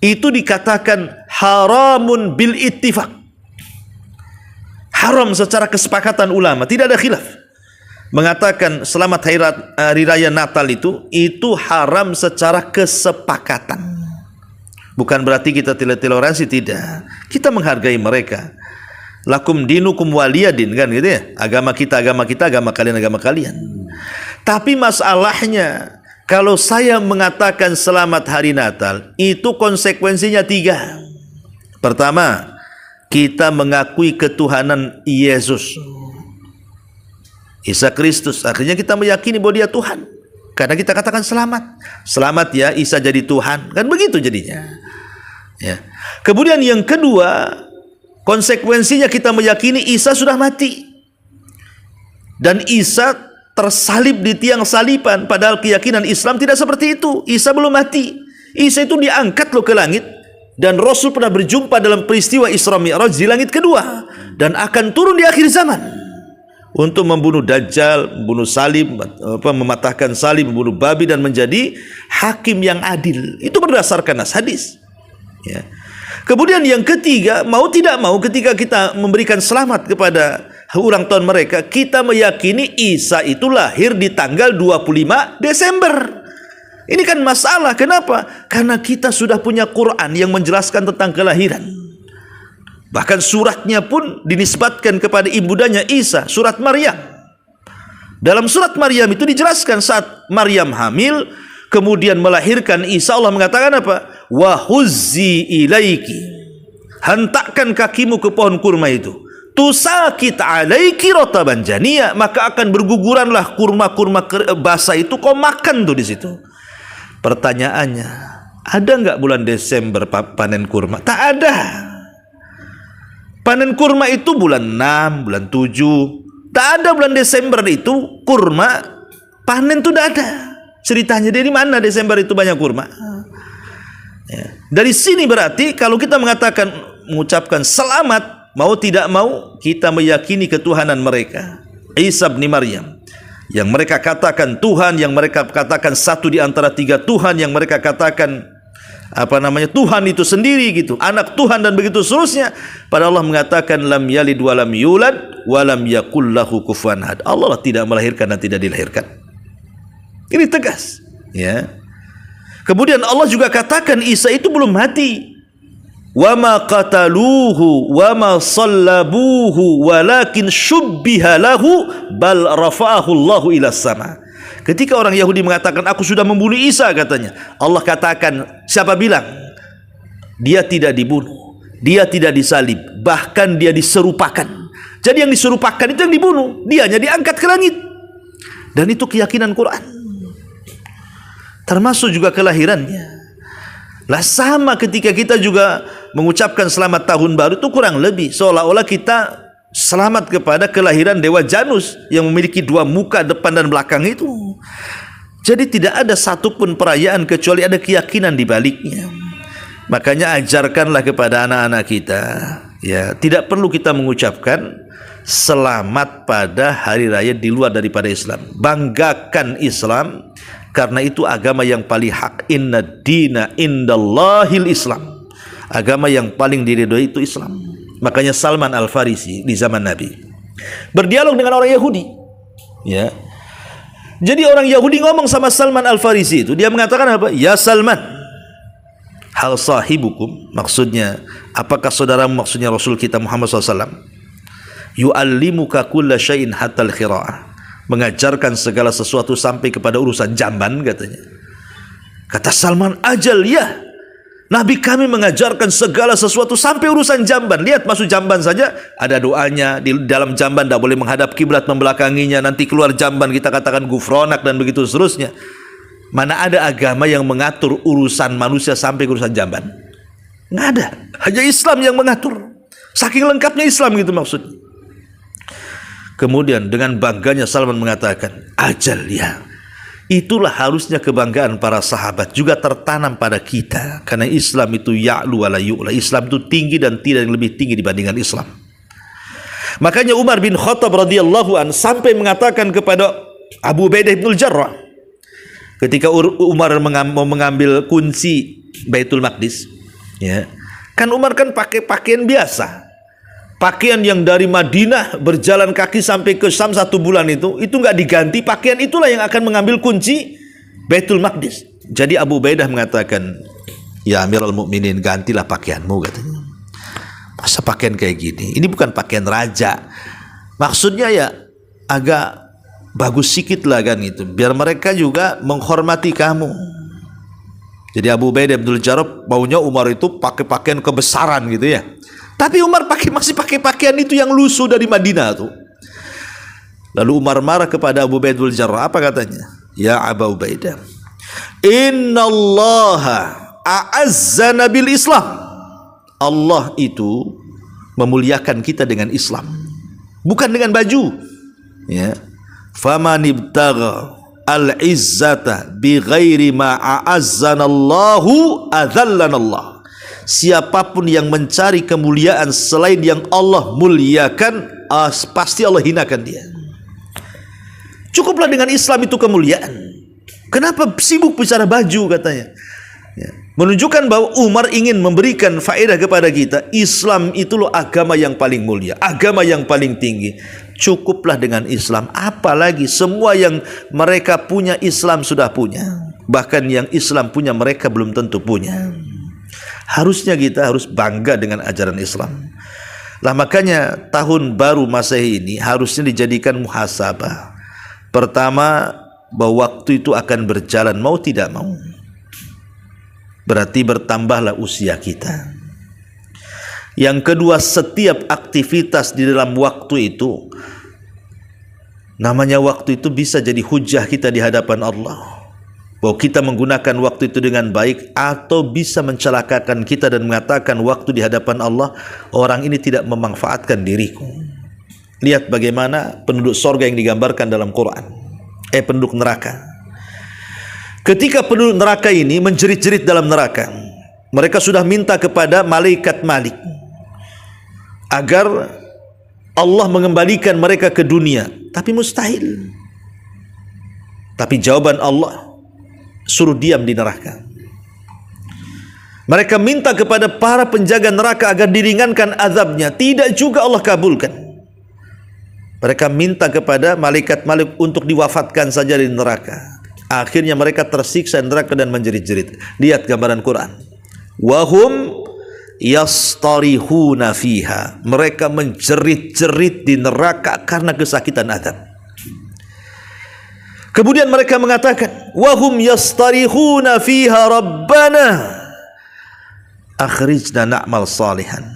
B: Itu dikatakan haramun bil ittifaq. Haram secara kesepakatan ulama, tidak ada khilaf. Mengatakan selamat hari raya Natal itu haram secara kesepakatan. Bukan berarti kita tidak toleransi, tidak. Kita menghargai mereka. Lakum dinukum waliyadin, kan gitu ya. Agama kita, agama kalian. Tapi masalahnya, kalau saya mengatakan selamat hari Natal, itu konsekuensinya 3. Pertama, kita mengakui ketuhanan Yesus, Isa Kristus. Akhirnya kita meyakini bahwa dia Tuhan, karena kita katakan selamat ya Isa jadi Tuhan, kan begitu jadinya ya. Kemudian yang kedua, konsekuensinya kita meyakini Isa sudah mati dan Isa tersalib di tiang saliban, padahal keyakinan Islam tidak seperti itu. Isa belum mati, Isa itu diangkat loh ke langit, dan Rasul pernah berjumpa dalam peristiwa Isra Mi'raj di langit kedua, dan akan turun di akhir zaman untuk membunuh Dajjal, membunuh salib, mematahkan salib, membunuh babi, dan menjadi hakim yang adil. Itu berdasarkan nas hadis ya. Kemudian yang ketiga, mau tidak mau ketika kita memberikan selamat kepada ulang tahun mereka, kita meyakini Isa itu lahir di tanggal 25 Desember. Ini kan masalah. Kenapa? Karena kita sudah punya Quran yang menjelaskan tentang kelahiran. Bahkan suratnya pun dinisbatkan kepada ibundanya Isa, surat Maryam. Dalam surat Maryam itu dijelaskan saat Maryam hamil, kemudian melahirkan Isa, Allah mengatakan apa? Wa huzzi ilaiki, hentakkan kakimu ke pohon kurma itu. Tusakit alaiki rotaban janiya, maka akan berguguranlah kurma-kurma basah itu, kau makan tuh di situ. Pertanyaannya, ada nggak bulan Desember panen kurma? Tak ada. Panen kurma itu bulan 6, bulan 7. Tak ada bulan Desember itu kurma panen, itu tidak ada. Ceritanya dari mana Desember itu banyak kurma? Ya. Dari sini berarti kalau kita mengucapkan selamat, mau tidak mau kita meyakini ketuhanan mereka. Isa bin Maryam, yang mereka katakan Tuhan, yang mereka katakan satu di antara 3 Tuhan, yang mereka katakan Tuhan itu sendiri gitu, anak Tuhan, dan begitu seterusnya. Pada Allah mengatakan lam yalid wa lam yulad wa lam yakul lahu kufuwan ahad. Allah tidak melahirkan dan tidak dilahirkan. Ini tegas ya. Kemudian Allah juga katakan Isa itu belum mati. Wa ma qataluhu wa ma sallabuhu walakin syubbiha lahu bal rafa'ahu Allahu ila sama. Ketika orang Yahudi mengatakan aku sudah membunuh Isa, katanya, Allah katakan, siapa bilang? Dia tidak dibunuh, dia tidak disalib, bahkan dia diserupakan. Jadi yang diserupakan itu yang dibunuh, dianya diangkat ke langit. Dan itu keyakinan Quran. Termasuk juga kelahirannya. Lah sama ketika kita juga mengucapkan selamat tahun baru itu kurang lebih seolah-olah kita selamat kepada kelahiran Dewa Janus yang memiliki dua muka depan dan belakang itu. Jadi tidak ada satupun perayaan kecuali ada keyakinan di baliknya. Makanya ajarkanlah kepada anak-anak kita, ya, tidak perlu kita mengucapkan selamat pada hari raya di luar daripada Islam. Banggakan Islam karena itu agama yang paling hak. Inna dina indallahil Islam. Agama yang paling diridhoi itu Islam. Makanya Salman Al-Farisi di zaman Nabi berdialog dengan orang Yahudi, ya. Jadi orang Yahudi ngomong sama Salman Al-Farisi itu, dia mengatakan apa? Ya Salman, hal sahibukum, maksudnya apakah saudaramu, maksudnya Rasul kita Muhammad SAW, yu'allimuka kulla syai'in hatta al-khira'ah, mengajarkan segala sesuatu sampai kepada urusan jamban, katanya. Kata Salman, ajal, ya, Nabi kami mengajarkan segala sesuatu sampai urusan jamban. Lihat, masuk jamban saja ada doanya. Di dalam jamban tidak boleh menghadap kiblat, membelakanginya. Nanti keluar jamban kita katakan gufronak dan begitu seterusnya. Mana ada agama yang mengatur urusan manusia sampai urusan jamban? Nggak ada. Hanya Islam yang mengatur. Saking lengkapnya Islam gitu maksudnya. Kemudian dengan bangganya Salman mengatakan, ajal, ya. Itulah harusnya kebanggaan para sahabat, juga tertanam pada kita. Karena Islam itu ya'lu wa la yu'la. Islam itu tinggi dan tidak yang lebih tinggi dibandingkan Islam. Makanya Umar bin Khattab radhiyallahu an sampai mengatakan kepada Abu Ubaidah bin Jarrah, ketika Umar mau mengambil kunci Baitul Maqdis, ya, kan Umar kan pakai pakaian biasa. Pakaian yang dari Madinah berjalan kaki sampai ke Syam 1 bulan itu nggak diganti. Pakaian itulah yang akan mengambil kunci Baitul Maqdis. Jadi Abu Ubaidah mengatakan, ya Amirul Mukminin, gantilah pakaianmu, katanya. Masa pakaian kayak gini? Ini bukan pakaian raja. Maksudnya ya agak bagus sedikit lah kan gitu, biar mereka juga menghormati kamu. Jadi Abu Ubaidah bin Jarrah maunya Umar itu pakai pakaian kebesaran gitu ya. Tapi Umar masih pakai pakaian itu yang lusuh dari Madinah tuh. Lalu Umar marah kepada Abu Ubaidah bin Jarrah. Apa katanya? Ya Abu Ubaidah, innallaha a'azzana bil Islam. Allah itu memuliakan kita dengan Islam, bukan dengan baju. Ya. Faman ibtagha al-izzata bi ghairi ma a'azzanallahu adzallanallah. Siapapun yang mencari kemuliaan selain yang Allah muliakan, pasti Allah hinakan dia. Cukuplah dengan Islam itu kemuliaan. Kenapa sibuk bicara baju, katanya? Ya. Menunjukkan bahwa Umar ingin memberikan faedah kepada kita. Islam itu loh agama yang paling mulia, agama yang paling tinggi. Cukuplah dengan Islam. Apalagi semua yang mereka punya Islam sudah punya. Bahkan yang Islam punya mereka belum tentu punya. Harusnya kita harus bangga dengan ajaran Islam. Lah makanya tahun baru Masehi ini harusnya dijadikan muhasabah. Pertama, bahwa waktu itu akan berjalan mau tidak mau. Berarti bertambahlah usia kita. Yang kedua, setiap aktivitas di dalam waktu itu, namanya waktu itu bisa jadi hujah kita di hadapan Allah. Bahwa kita menggunakan waktu itu dengan baik atau bisa mencelakakan kita dan mengatakan waktu di hadapan Allah, orang ini tidak memanfaatkan diriku. Lihat bagaimana penduduk sorga yang digambarkan dalam Quran. Penduduk neraka. Ketika penduduk neraka ini menjerit-jerit dalam neraka, mereka sudah minta kepada malaikat Malik agar Allah mengembalikan mereka ke dunia, tapi mustahil. Tapi jawaban Allah, suruh diam di neraka. Mereka minta kepada para penjaga neraka agar diringankan azabnya, tidak juga Allah kabulkan. Mereka minta kepada malaikat Malik untuk diwafatkan saja di neraka. Akhirnya mereka tersiksa di neraka dan menjerit-jerit. Lihat gambaran Quran. Wahum yastarihuna fiha. Mereka menjerit-jerit di neraka karena kesakitan azab. Kemudian mereka mengatakan, wahum yastarihuna fiha rabbana akhrijna na'mal salihan.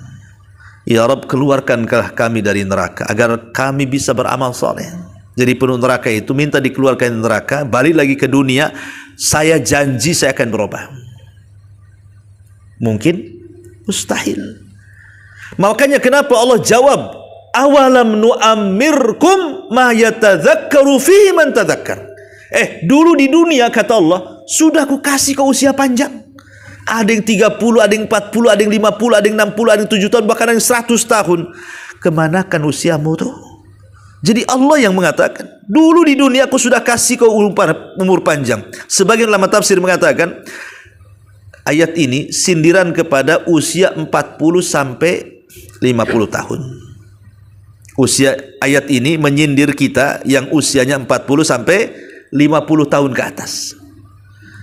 B: Ya Rabb, keluarkanlah kami dari neraka agar kami bisa beramal saleh. Jadi penuh neraka itu minta dikeluarkan dari neraka, balik lagi ke dunia, saya janji saya akan berubah. Mungkin? Mustahil. Makanya kenapa Allah jawab, awalam nu'ammirkum ma yatadzakkaru fihi man tadzakkar. Dulu di dunia kata Allah, sudah aku kasih kau usia panjang. Ada yang 30, ada yang 40, ada yang 50, ada yang 60, ada yang 7 tahun, bahkan ada yang 100 tahun. Kemanakan usiamu tuh? Jadi Allah yang mengatakan, dulu di dunia aku sudah kasih kau umur panjang. Sebagian ulama tafsir mengatakan, ayat ini sindiran kepada usia 40 sampai 50 tahun. Usia ayat ini menyindir kita yang usianya 40 sampai 50 tahun ke atas.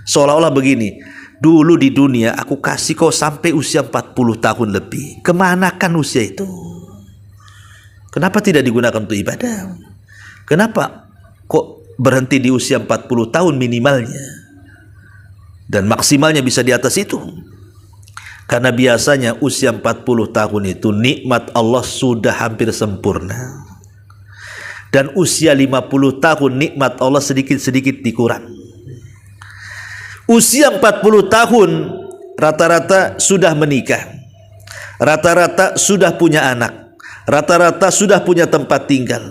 B: Seolah-olah begini, dulu di dunia aku kasih kau sampai usia 40 tahun lebih. Kemanakan usia itu? Kenapa tidak digunakan untuk ibadah? Kenapa kok berhenti di usia 40 tahun minimalnya? Dan maksimalnya bisa di atas itu. Karena biasanya usia 40 tahun itu nikmat Allah sudah hampir sempurna. Dan usia 50 tahun nikmat Allah sedikit-sedikit dikurang. Usia 40 tahun rata-rata sudah menikah. Rata-rata sudah punya anak. Rata-rata sudah punya tempat tinggal.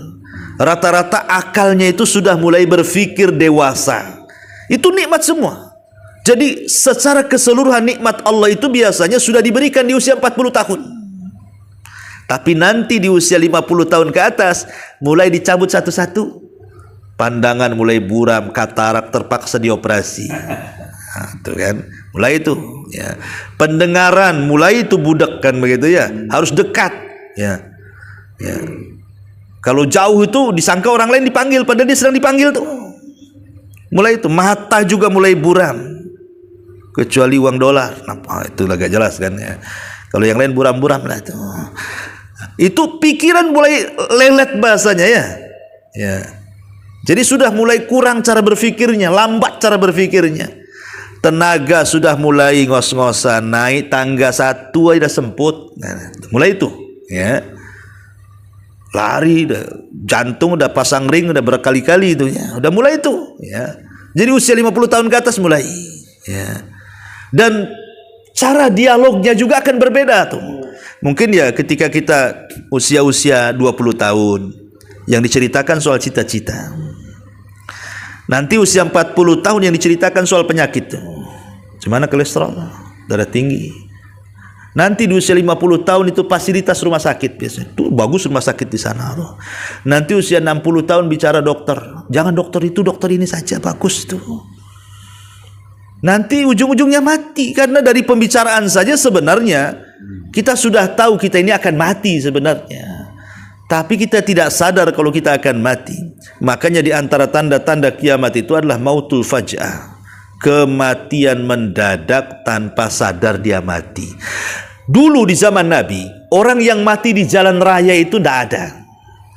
B: Rata-rata akalnya itu sudah mulai berpikir dewasa. Itu nikmat semua. Jadi secara keseluruhan nikmat Allah itu biasanya sudah diberikan di usia 40 tahun. Tapi nanti di usia 50 tahun ke atas mulai dicabut satu-satu. Pandangan mulai buram, katarak terpaksa dioperasi. Nah, itu kan, mulai itu ya. Pendengaran mulai itu budak kan begitu ya. Harus dekat ya. Ya. Kalau jauh itu disangka orang lain dipanggil padahal dia sedang dipanggil tuh. Mulai itu mata juga mulai buram. Kecuali uang dolar. Nah, itu agak jelas kan ya. Kalau yang lain buram-buram lah itu. Itu pikiran mulai lelet bahasanya ya. Ya. Jadi sudah mulai kurang cara berpikirnya, lambat cara berpikirnya. Tenaga sudah mulai ngos-ngosan, naik tangga satu aja semput. Nah, mulai itu ya. Lari, jantung udah pasang ring udah berkali-kali itu ya. Udah mulai itu ya. Jadi usia 50 tahun ke atas mulai ya. Dan cara dialognya juga akan berbeda tuh. Mungkin ya ketika kita usia-usia 20 tahun yang diceritakan soal cita-cita. Nanti usia 40 tahun yang diceritakan soal penyakit tuh. Gimana kolesterol, darah tinggi. Nanti di usia 50 tahun itu fasilitas rumah sakit biasanya. Tuh bagus rumah sakit di sana tuh. Nanti usia 60 tahun bicara dokter. Jangan dokter itu, dokter ini saja bagus tuh. Nanti ujung-ujungnya mati. Karena dari pembicaraan saja sebenarnya kita sudah tahu kita ini akan mati sebenarnya. Tapi kita tidak sadar kalau kita akan mati. Makanya di antara tanda-tanda kiamat itu adalah mautul faj'ah. Kematian mendadak tanpa sadar dia mati. Dulu di zaman Nabi, orang yang mati di jalan raya itu tidak ada.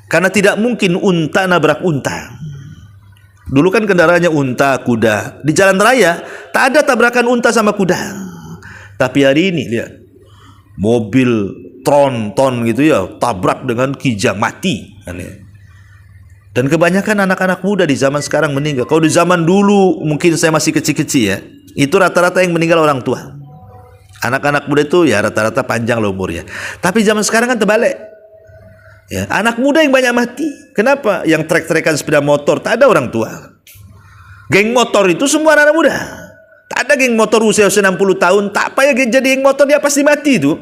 B: Karena tidak mungkin unta nabrak unta. Dulu kan kendaraannya unta, kuda. Di jalan raya tak ada tabrakan unta sama kuda. Tapi hari ini lihat, mobil tron gitu ya, tabrak dengan kijang, mati. Dan kebanyakan anak-anak muda di zaman sekarang meninggal. Kalau di zaman dulu mungkin saya masih kecil-kecil ya, itu rata-rata yang meninggal orang tua. Anak-anak muda itu ya rata-rata panjang loh umurnya. Tapi zaman sekarang kan terbalik. Ya, anak muda yang banyak mati. Kenapa? Yang trek-trekan sepeda motor tak ada orang tua. Geng motor itu semua anak muda. Tak ada geng motor usia-usia 60 tahun. Tak payah jadi geng motor, dia pasti mati itu.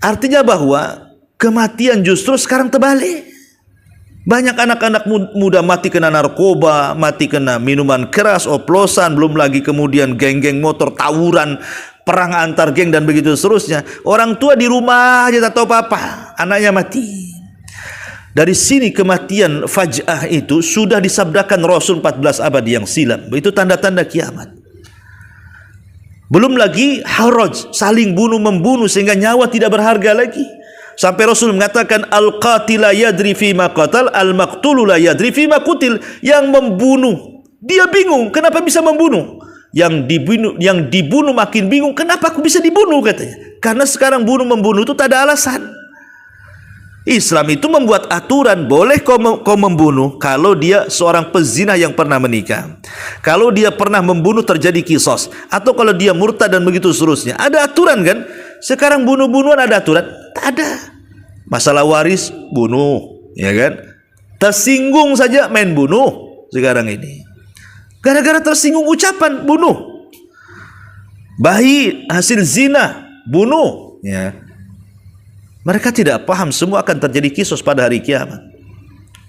B: Artinya bahwa kematian justru sekarang terbalik. Banyak anak-anak muda mati kena narkoba, mati kena minuman keras, oplosan, belum lagi kemudian geng-geng motor, tawuran, perang antar geng dan begitu seterusnya. Orang tua di rumah aja tak tahu apa-apa, anaknya mati. Dari sini kematian faj'ah itu sudah disabdakan Rasul 14 abad yang silam. Itu tanda-tanda kiamat. Belum lagi haraj, saling bunuh-membunuh sehingga nyawa tidak berharga lagi. Sampai Rasul mengatakan al-qatil la yadri fima qatal, al-maqtul la yadri fima qutil. Yang membunuh dia bingung kenapa bisa membunuh. yang dibunuh makin bingung, kenapa aku bisa dibunuh katanya. Karena sekarang membunuh itu tak ada alasan. Islam itu membuat aturan, boleh kau membunuh kalau dia seorang pezina yang pernah menikah, kalau dia pernah membunuh terjadi kisos, atau kalau dia murtad dan begitu seterusnya. Ada aturan kan? Sekarang bunuh-bunuhan ada aturan? Tak ada. Masalah waris, bunuh, ya kan? Tersinggung saja main bunuh sekarang ini. Gara-gara tersinggung ucapan, bunuh. Bayi hasil zina, bunuh, ya. Mereka tidak paham semua akan terjadi kisos pada hari kiamat,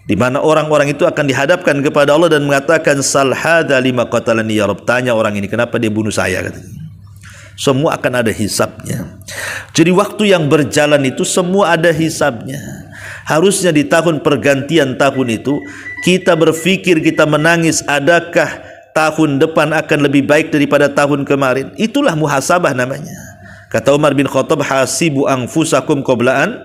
B: di mana orang-orang itu akan dihadapkan kepada Allah dan mengatakan, sal hadza lima qatalani ya Rabb, tanya orang ini kenapa dia bunuh saya, katanya. Semua akan ada hisabnya. Jadi waktu yang berjalan itu semua ada hisabnya. Harusnya di tahun pergantian tahun itu kita berpikir, kita menangis, adakah tahun depan akan lebih baik daripada tahun kemarin. Itulah muhasabah namanya. Kata Umar bin Khattab, hasibu anfusakum qobla'an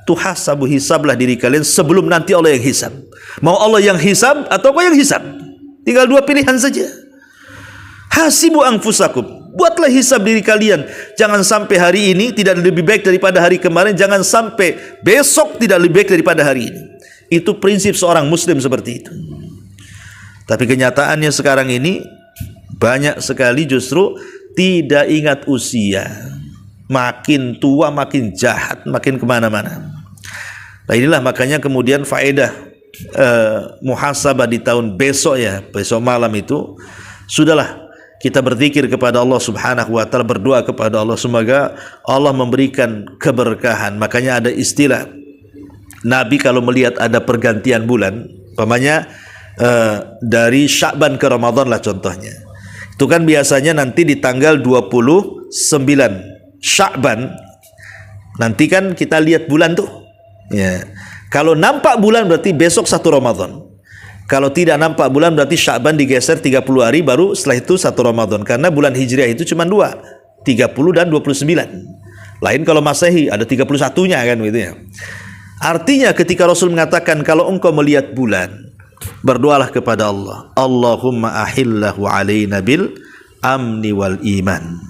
B: tuhasabu, hisablah diri kalian sebelum nanti Allah yang hisab. Mau Allah yang hisab atau kau yang hisab? Tinggal dua pilihan saja. Hasibu anfusakum, buatlah hisab diri kalian. Jangan sampai hari ini tidak lebih baik daripada hari kemarin, jangan sampai besok tidak lebih baik daripada hari ini. Itu prinsip seorang muslim seperti itu. Tapi kenyataannya sekarang ini banyak sekali justru tidak ingat usia. Makin tua makin jahat, makin kemana-mana. Nah inilah makanya kemudian faedah muhasabah di tahun besok, ya, besok malam itu, sudahlah kita berzikir kepada Allah Subhanahu wa taala, berdoa kepada Allah semoga Allah memberikan keberkahan. Makanya ada istilah Nabi kalau melihat ada pergantian bulan, umpamanya dari Sya'ban ke Ramadan lah contohnya. Itu kan biasanya nanti di tanggal 29 Sya'ban nanti kan kita lihat bulan tuh, ya. Kalau nampak bulan berarti besok 1 Ramadan. Kalau tidak nampak bulan berarti Sya'ban digeser 30 hari, baru setelah itu 1 Ramadan. Karena bulan Hijriah itu cuma 2, 30 dan 29. Lain kalau Masehi ada 31-nya kan gitu ya. Artinya ketika Rasul mengatakan kalau engkau melihat bulan, berdoalah kepada Allah, Allahumma ahillahu alaina bil amni wal iman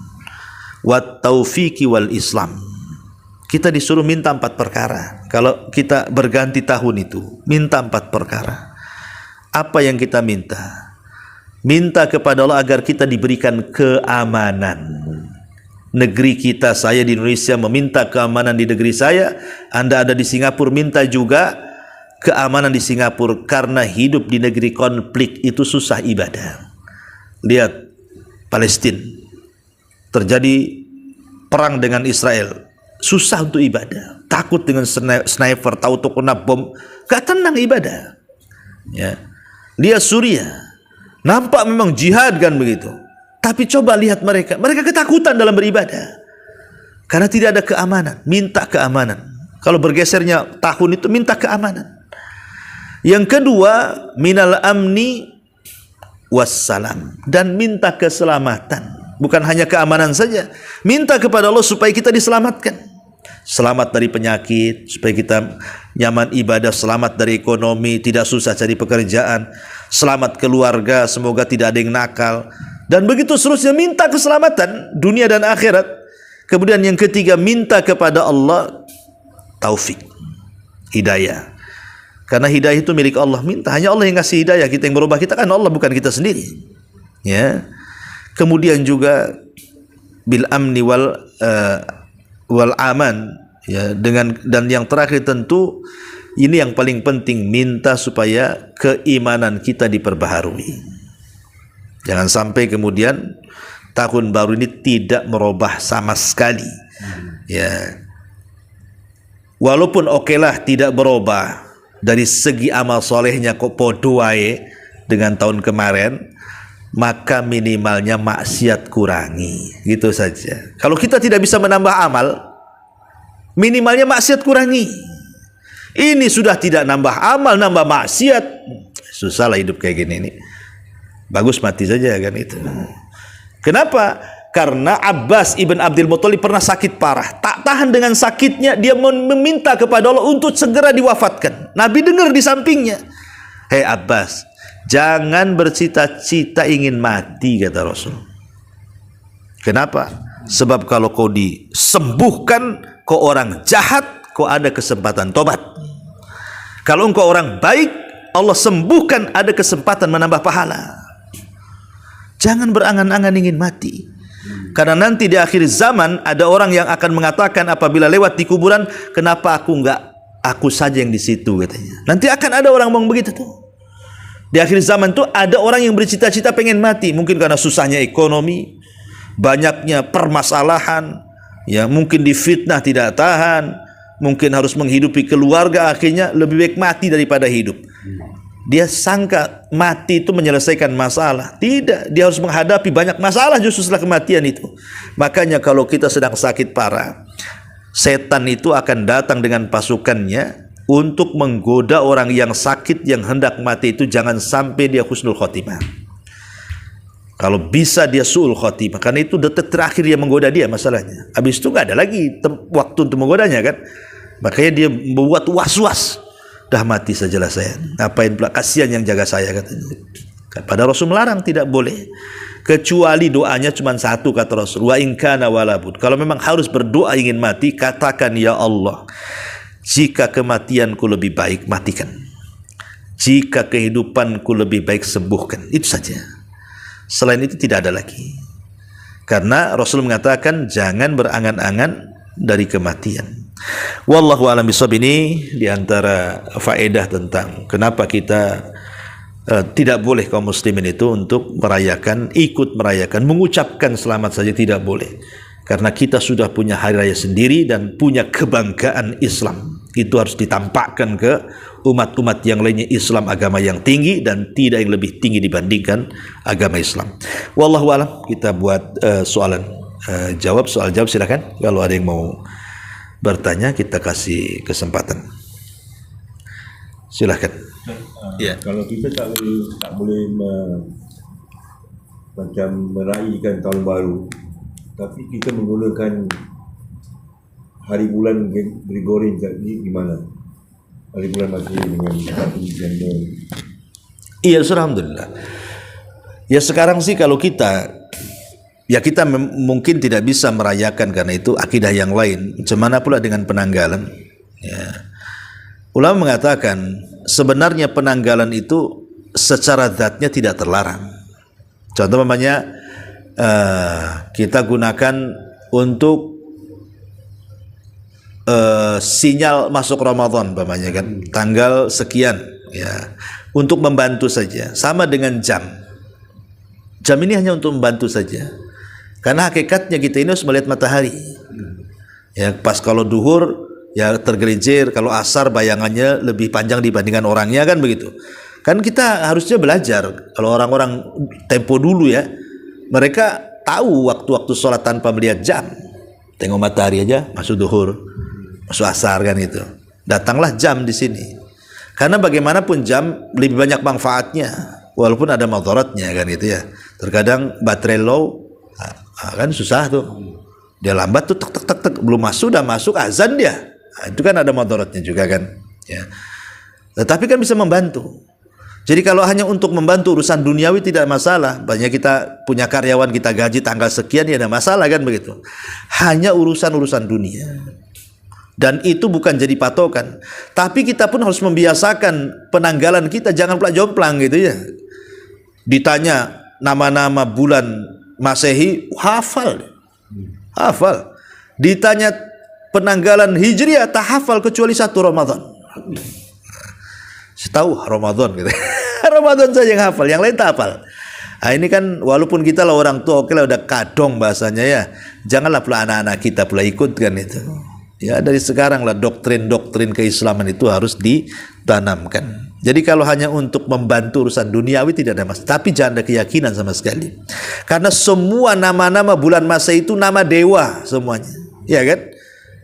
B: wat taufiqi wal Islam. Kita disuruh minta 4 perkara. Kalau kita berganti tahun itu, minta 4 perkara. Apa yang kita minta? Minta kepada Allah agar kita diberikan keamanan. Negeri kita, saya di Indonesia meminta keamanan di negeri saya. Anda ada di Singapura, minta juga keamanan di Singapura. Karena hidup di negeri konflik itu susah ibadah. Lihat Palestina, terjadi perang dengan Israel, susah untuk ibadah, takut dengan sniper, tahu tuh kena bom, gak tenang ibadah, ya. Dia Suriah, nampak memang jihad kan begitu, tapi coba lihat mereka ketakutan dalam beribadah karena tidak ada keamanan. Minta keamanan. Kalau bergesernya tahun itu minta keamanan. Yang kedua, minal amni wassalam, dan minta keselamatan. Bukan hanya keamanan saja, minta kepada Allah supaya kita diselamatkan, selamat dari penyakit, supaya kita nyaman ibadah, selamat dari ekonomi, tidak susah cari pekerjaan, selamat keluarga, semoga tidak ada yang nakal, dan begitu seterusnya. Minta keselamatan dunia dan akhirat. Kemudian yang ketiga, minta kepada Allah taufik, hidayah. Karena hidayah itu milik Allah. Minta, hanya Allah yang ngasih hidayah. Kita yang berubah, kita kan Allah, bukan kita sendiri, ya. Kemudian juga bil amni wal aman, ya, dan yang terakhir tentu ini yang paling penting, minta supaya keimanan kita diperbaharui. Jangan sampai kemudian tahun baru ini tidak merubah sama sekali, ya. Walaupun okelah tidak berubah dari segi amal solehnya, kok podo wae dengan tahun kemarin, maka minimalnya maksiat kurangi, gitu saja. Kalau kita tidak bisa menambah amal, minimalnya maksiat kurangi. Ini sudah tidak nambah amal, nambah maksiat, susah lah hidup kayak gini nih. Bagus mati saja kan itu. Kenapa? Karena Abbas ibn Abdul Muthalib pernah sakit parah, tak tahan dengan sakitnya, dia meminta kepada Allah untuk segera diwafatkan. Nabi dengar di sampingnya, hei Abbas, jangan bercita-cita ingin mati, kata Rasul. Kenapa? Sebab kalau kau disembuhkan, kau orang jahat, kau ada kesempatan tobat. Kalau engkau orang baik, Allah sembuhkan, ada kesempatan menambah pahala. Jangan berangan-angan ingin mati. Karena nanti di akhir zaman ada orang yang akan mengatakan apabila lewat di kuburan, kenapa aku saja yang di situ, katanya. Nanti akan ada orang ngomong begitu tuh. Di akhir zaman tuh ada orang yang bercita-cita pengen mati, mungkin karena susahnya ekonomi, banyaknya permasalahan, ya mungkin difitnah tidak tahan, mungkin harus menghidupi keluarga, akhirnya lebih baik mati daripada hidup. Dia sangka mati itu menyelesaikan masalah. Tidak, dia harus menghadapi banyak masalah justru setelah kematian itu. Makanya kalau kita sedang sakit parah, setan itu akan datang dengan pasukannya untuk menggoda orang yang sakit, yang hendak mati itu jangan sampai dia husnul khotimah. Kalau bisa dia su'ul khotimah, karena itu detik terakhir dia menggoda dia masalahnya. Habis itu nggak ada lagi waktu untuk menggodanya kan. Makanya dia membuat was-was. Dah mati sajalah saya. Ngapain pula, kasihan yang jaga saya, katanya. Pada Rasul melarang, tidak boleh. Kecuali doanya cuma satu, kata Rasul. Wa in kana walabud. Kalau memang harus berdoa ingin mati, katakan ya Allah, jika kematianku lebih baik, matikan. Jika kehidupanku lebih baik, sembuhkan. Itu saja. Selain itu tidak ada lagi. Karena Rasul mengatakan jangan berangan-angan dari kematian. Wallahu a'lam bishawab. Ini diantara faedah tentang kenapa kita tidak boleh kaum muslimin itu untuk merayakan, ikut merayakan, mengucapkan selamat saja tidak boleh. Karena kita sudah punya hari raya sendiri dan punya kebanggaan Islam. Itu harus ditampakkan ke umat-umat yang lainnya, Islam agama yang tinggi dan tidak yang lebih tinggi dibandingkan agama Islam. Wallahu a'lam. Kita buat soal jawab silakan. Kalau ada yang mau bertanya, kita kasih kesempatan. Silakan.
A: Ya. Kalau kita tak boleh macam meraihkan tahun baru, tapi kita menggunakan hari bulan Gregorian ni gimana? Hari bulan Masih dengan 1 Disember.
B: Iya, alhamdulillah. Ya sekarang sih kalau kita mungkin tidak bisa merayakan karena itu akidah yang lain. Bagaimana pula dengan penanggalan? Ya. Ulama mengatakan sebenarnya penanggalan itu secara zatnya tidak terlarang. Contoh namanya kita gunakan untuk sinyal masuk Ramadan, umpamanya kan tanggal sekian, ya untuk membantu saja. Sama dengan jam. Jam ini hanya untuk membantu saja. Karena hakikatnya kita ini harus melihat matahari. Ya, pas kalau duhur ya tergelincir, kalau asar bayangannya lebih panjang dibandingkan orangnya kan begitu. Kan kita harusnya belajar. Kalau orang-orang tempo dulu ya, mereka tahu waktu-waktu sholat tanpa melihat jam. Tengok matahari aja, masuk duhur, masuk asar kan itu. Datanglah jam di sini. Karena bagaimanapun jam lebih banyak manfaatnya, walaupun ada madaratnya kan itu ya. Terkadang baterai low, kan susah tuh, dia lambat tuh, tek belum masuk, udah masuk azan dia. Itu kan ada madaratnya juga kan ya. Tetapi kan bisa membantu. Jadi kalau hanya untuk membantu urusan duniawi tidak masalah. Banyak kita punya karyawan kita gaji tanggal sekian ya ada masalah kan begitu. Hanya urusan dunia. Dan itu bukan jadi patokan. Tapi kita pun harus membiasakan penanggalan kita, jangan pula jomplang gitu ya. Ditanya nama-nama bulan Masehi, hafal. Ditanya penanggalan Hijriah, tak hafal kecuali 1 Ramadan. Setahu Ramadan gitu. Ramadan saja yang hafal, yang lain tak hafal. Nah, ini kan walaupun kita lah orang tua, oke lah udah kadong bahasanya ya. Janganlah pula anak-anak kita pula ikut kan itu. Ya dari sekarang lah doktrin keislaman itu harus ditanamkan. Jadi kalau hanya untuk membantu urusan duniawi tidak ada masalah, tapi jangan ada keyakinan sama sekali. Karena semua nama-nama bulan Masehi itu nama dewa semuanya. Ya kan?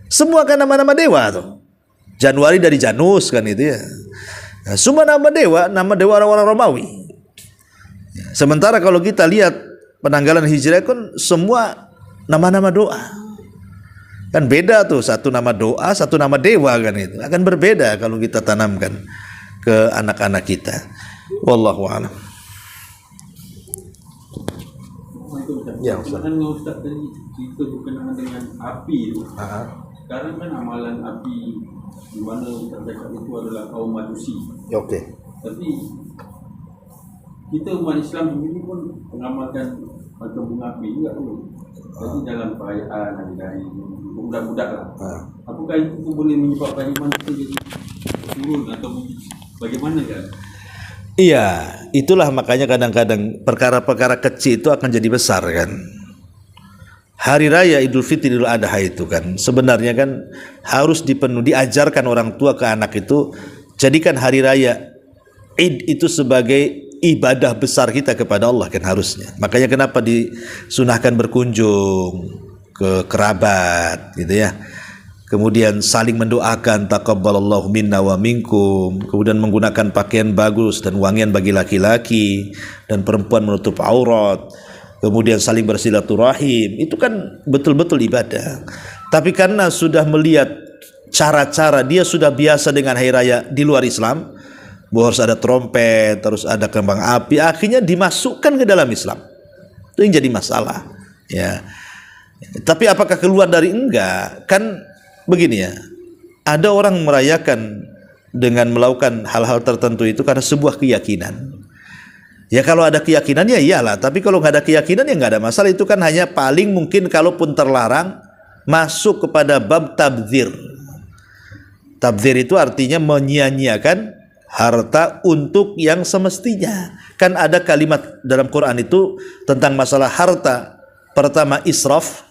B: Semua kan nama-nama dewa tuh. Januari dari Janus kan itu ya. Nah, semua nama dewa orang-orang Romawi. Sementara kalau kita lihat penanggalan Hijriah kan semua nama-nama doa. Kan beda tuh, satu nama doa, satu nama dewa kan itu. Akan berbeda kalau kita tanamkan ke anak-anak kita. Wallahu a'lam.
C: itu Ustaz.
B: Ya, Ustaz.
C: Kan Ustaz tadi cerita berkenaan dengan api itu. Sekarang kan amalan api di mana Ustaz cakap itu adalah kaum majusi.
B: Oke.
C: Tapi kita umat Islam sendiri pun mengamalkan macam bunga api juga tu. Jadi dalam perayaan hari-hari budak-budak lah. Apakah itu pun boleh menyebabkan iman kita jadi turun atau bagaimana kan?
B: Iya, itulah makanya kadang-kadang perkara-perkara kecil itu akan jadi besar kan. Hari raya Idul Fitri Idul Adha itu kan sebenarnya kan harus diajarkan orang tua ke anak itu, jadikan hari raya Id itu sebagai ibadah besar kita kepada Allah kan harusnya. Makanya kenapa disunahkan berkunjung ke kerabat gitu ya. Kemudian saling mendoakan taqabbalallahu minna wa minkum, kemudian menggunakan pakaian bagus dan wangian bagi laki-laki dan perempuan menutup aurat, kemudian saling bersilaturahim, itu kan betul-betul ibadah. Tapi karena sudah melihat cara-cara, dia sudah biasa dengan hari raya di luar Islam, bahwa harus ada trompet, terus ada kembang api, akhirnya dimasukkan ke dalam Islam. Itu yang jadi masalah ya. Tapi apakah keluar dari enggak? Kan begini ya, ada orang merayakan dengan melakukan hal-hal tertentu itu karena sebuah keyakinan. Ya kalau ada keyakinan ya iyalah, tapi kalau nggak ada keyakinan ya nggak ada masalah. Itu kan hanya paling mungkin kalaupun terlarang masuk kepada bab tabdzir. Tabdzir itu artinya menyia-nyiakan harta untuk yang semestinya. Kan ada kalimat dalam Quran itu tentang masalah harta. Pertama israf,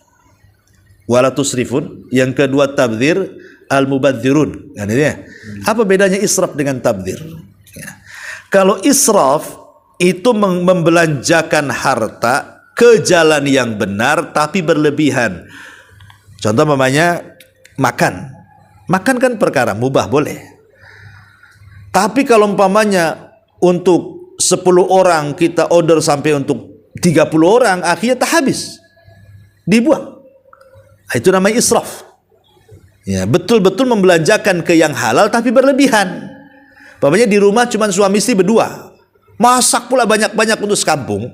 B: wala tusrifun, yang kedua tabdzir, al-mubadzirun. Kan ini ya. Apa bedanya israf dengan tabdzir? Ya. Kalau israf itu membelanjakan harta ke jalan yang benar tapi berlebihan. Contoh namanya makan. Makan kan perkara mubah boleh. Tapi kalau umpamanya untuk 10 orang kita order sampai untuk 30 orang, akhirnya tak habis. Dibuang. Itu namanya israf. Ya, betul-betul membelanjakan ke yang halal tapi berlebihan. Umpamanya di rumah cuma suami istri berdua. Masak pula banyak-banyak untuk sekampung.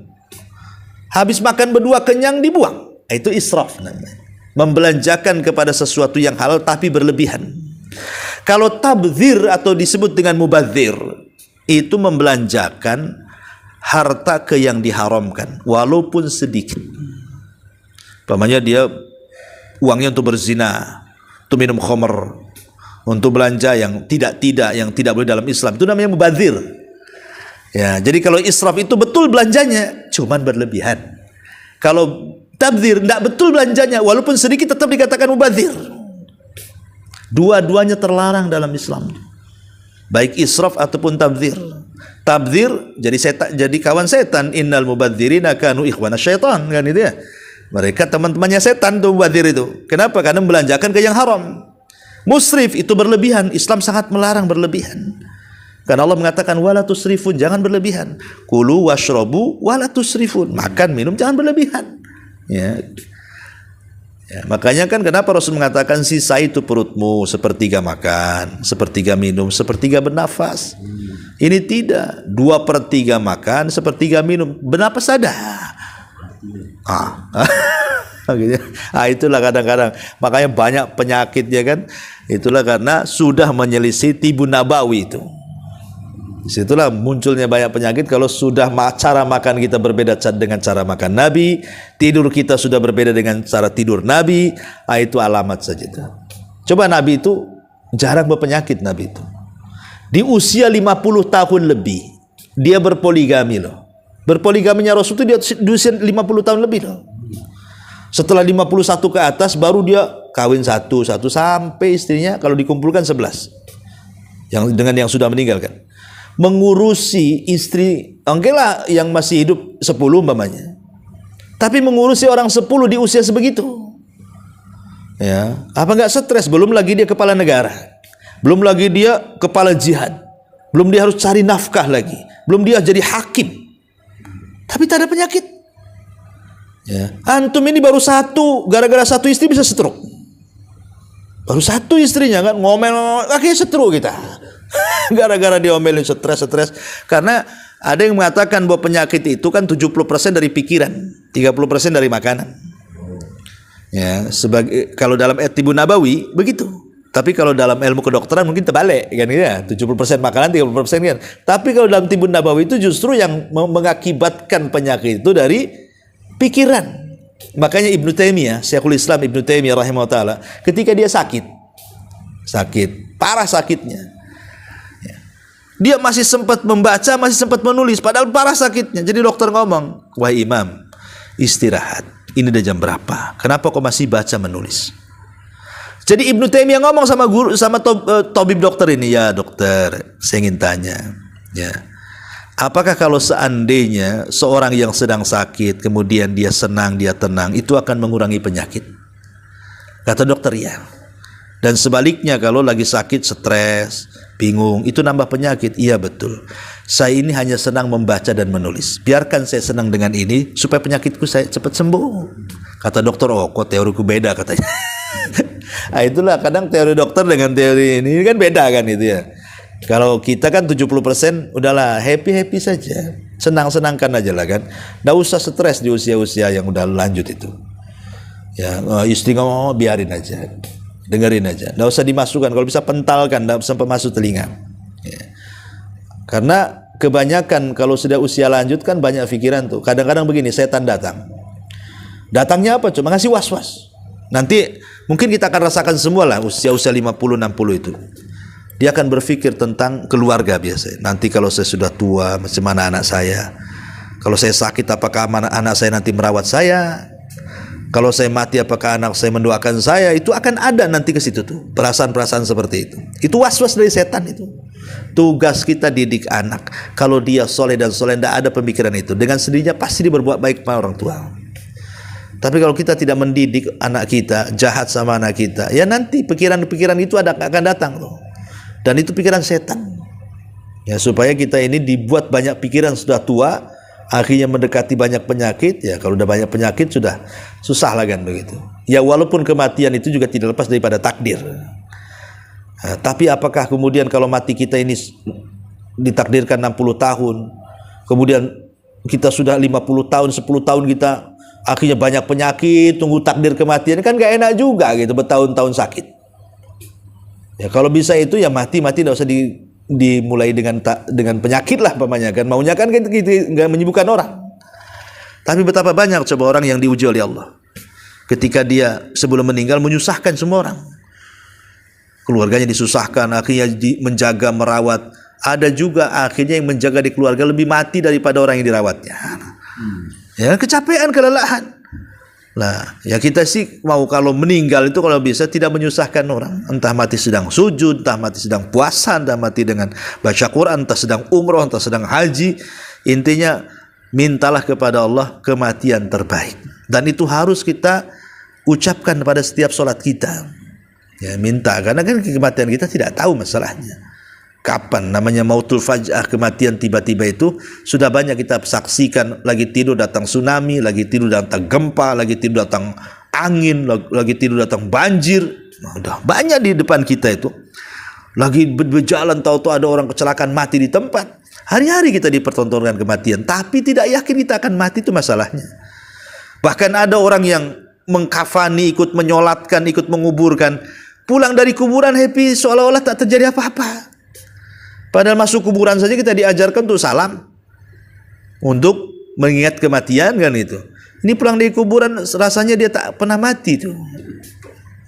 B: Habis makan berdua kenyang dibuang. Itu israf namanya. Membelanjakan kepada sesuatu yang halal tapi berlebihan. Kalau tabdzir atau disebut dengan mubadzir, itu membelanjakan harta ke yang diharamkan walaupun sedikit. Umpamanya dia uangnya untuk berzina, untuk minum khamr, untuk belanja yang tidak boleh dalam Islam, itu namanya mubadzir. Ya, jadi kalau israf itu betul belanjanya, cuman berlebihan. Kalau tabdzir tidak betul belanjanya, walaupun sedikit tetap dikatakan mubadzir. Dua-duanya terlarang dalam Islam, baik israf ataupun tabdzir. Tabdzir jadi kawan setan. Innal mubadzirina kanu ikhwana syaitan, kan itu ya. Mereka teman-temannya setan tuh mubadzir itu. Kenapa? Karena membelanjakan ke yang haram. Musrif itu berlebihan. Islam sangat melarang berlebihan. Karena Allah mengatakan wala tusrifun, jangan berlebihan. Kulu washrabu wala tusrifun, makan minum jangan berlebihan. Ya. Ya, makanya kan kenapa Rasul mengatakan sisa itu perutmu, sepertiga makan, sepertiga minum, sepertiga bernafas. Ini tidak, 2/3 makan, sepertiga minum, bernafas ada. Itulah kadang-kadang makanya banyak penyakitnya kan. Itulah karena sudah menyelisih tibun nabawi itu. Disitulah munculnya banyak penyakit kalau sudah cara makan kita berbeda dengan cara makan Nabi, tidur kita sudah berbeda dengan cara tidur Nabi, itu alamat saja itu. Coba Nabi itu jarang berpenyakit. Nabi itu di usia 50 tahun lebih dia berpoligami loh. Berpoligaminya Rasul itu di usia 50 tahun lebih loh. Setelah 51 ke atas baru dia kawin satu sampai istrinya kalau dikumpulkan 11. Yang sudah meninggal kan. Mengurusi istri, lah yang masih hidup 10 umpamanya. Tapi mengurusi orang 10 di usia sebegitu. Ya, apa enggak stres? Belum lagi dia kepala negara. Belum lagi dia kepala jihad. Belum dia harus cari nafkah lagi. Belum dia jadi hakim. Tapi tak ada penyakit. Ya. Antum ini baru satu, gara-gara satu istri bisa stroke. Baru satu istrinya kan ngomel, akhirnya stroke kita. Gara-gara diomelin stres. Karena Ada yang mengatakan bahwa penyakit itu kan 70% dari pikiran, 30% dari makanan. Ya, sebagai kalau dalam Tibbun Nabawi begitu. Tapi kalau dalam ilmu kedokteran mungkin terbalik kan ya, 70% makanan, 30% kan. Tapi kalau dalam Tibbun Nabawi itu justru yang mengakibatkan penyakit itu dari pikiran. Makanya Ibnu Taimiyah, Syekhul Islam Ibnu Taimiyah rahimahullah taala, ketika dia sakit, parah sakitnya, dia masih sempat membaca, masih sempat menulis, padahal parah sakitnya. Jadi dokter ngomong, wahai imam, istirahat. Ini udah jam berapa? Kenapa kau masih baca menulis? Jadi Ibnu Taimiyah ngomong sama guru, sama tabib dokter ini, ya dokter, saya ingin tanya, ya, apakah kalau seandainya seorang yang sedang sakit, kemudian dia senang, dia tenang, itu akan mengurangi penyakit? Kata dokter, ya. Dan sebaliknya kalau lagi sakit, stres, bingung, itu nambah penyakit. Iya betul. Saya ini hanya senang membaca dan menulis. Biarkan saya senang dengan ini supaya penyakitku saya cepat sembuh. Kata dokter, oh kok teoriku beda katanya. Nah, itulah kadang teori dokter dengan teori ini kan beda kan itu ya. Kalau kita kan 70% udahlah happy saja. Senang-senangkan aja lah kan. Nggak usah stres di usia-usia yang udah lanjut itu. Ya, istri ngomong biarin aja. Dengerin aja, nggak usah dimasukkan. Kalau bisa pentalkan, nggak sampai masuk telinga. Ya. Karena kebanyakan kalau sudah usia lanjut kan banyak pikiran tuh. Kadang-kadang begini, setan datang. Datangnya apa? Cuma ngasih was-was. Nanti mungkin kita akan rasakan semua lah usia-usia 50-60 itu. Dia akan berpikir tentang keluarga biasa. Nanti kalau saya sudah tua, macam mana anak saya? Kalau saya sakit, apakah anak saya nanti merawat saya? Kalau saya mati, apakah anak saya mendoakan saya? Itu akan ada nanti ke situ tuh, perasaan-perasaan seperti itu. Itu was-was dari setan itu. Tugas kita didik anak. Kalau dia soleh dan soleh, tidak ada pemikiran itu. Dengan sendirinya pasti dia berbuat baik pada orang tua. Tapi kalau kita tidak mendidik anak kita, jahat sama anak kita, ya nanti pikiran-pikiran itu akan datang tuh. Dan itu pikiran setan. Ya supaya kita ini dibuat banyak pikiran sudah tua, akhirnya mendekati banyak penyakit. Ya kalau udah banyak penyakit sudah susah lah kan begitu. Ya walaupun kematian itu juga tidak lepas daripada takdir. Nah, tapi apakah kemudian kalau mati kita ini ditakdirkan 60 tahun, kemudian kita sudah 50 tahun, 10 tahun kita akhirnya banyak penyakit, tunggu takdir kematian, kan gak enak juga gitu bertahun-tahun sakit. Ya kalau bisa itu ya mati tidak usah dimulai dengan penyakit lah pamannya kan. Maunya kan kita nggak menyibukkan orang. Tapi betapa banyak coba orang yang diuji oleh Allah. Ketika dia sebelum meninggal menyusahkan semua orang. Keluarganya disusahkan, akhirnya menjaga, merawat. Ada juga akhirnya yang menjaga di keluarga lebih mati daripada orang yang dirawatnya. Ya kecapean, kelelahan. Nah, ya kita sih mau kalau meninggal itu kalau bisa tidak menyusahkan orang. Entah mati sedang sujud, entah mati sedang puasa, entah mati dengan baca Quran, entah sedang umroh, entah sedang haji. Intinya mintalah kepada Allah kematian terbaik. Dan itu harus kita ucapkan pada setiap sholat kita. Ya minta, karena kan kematian kita tidak tahu masalahnya. Kapan namanya mautul faj'ah, kematian tiba-tiba itu sudah banyak kita saksikan. Lagi tidur datang tsunami, lagi tidur datang gempa, lagi tidur datang angin, lagi tidur datang banjir. Nah, udah banyak di depan kita itu. Lagi berjalan tahu-tahu ada orang kecelakaan mati di tempat. Hari-hari kita dipertontonkan kematian, tapi tidak yakin kita akan mati, itu masalahnya. Bahkan ada orang yang mengkafani, ikut menyolatkan, ikut menguburkan, pulang dari kuburan happy seolah-olah tak terjadi apa-apa. Padahal masuk kuburan saja kita diajarkan untuk salam, untuk mengingat kematian kan itu. Ini pulang dari kuburan rasanya dia tak pernah mati itu.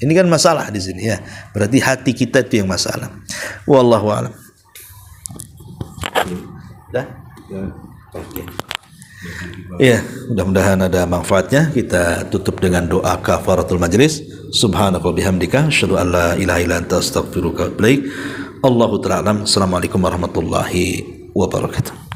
B: Ini kan masalah di sini ya. Berarti hati kita itu yang masalah. Wallahu a'lam. Dah?
A: Ya. Oke.
B: Ya, mudah-mudahan ada manfaatnya. Kita tutup dengan doa kafaratul majlis. Subhanaka wa bihamdika asyhadu an la ilaha illa anta astaghfiruka wa atubu ilaik. Allahu ta'ala alam. Assalamualaikum warahmatullahi wabarakatuh.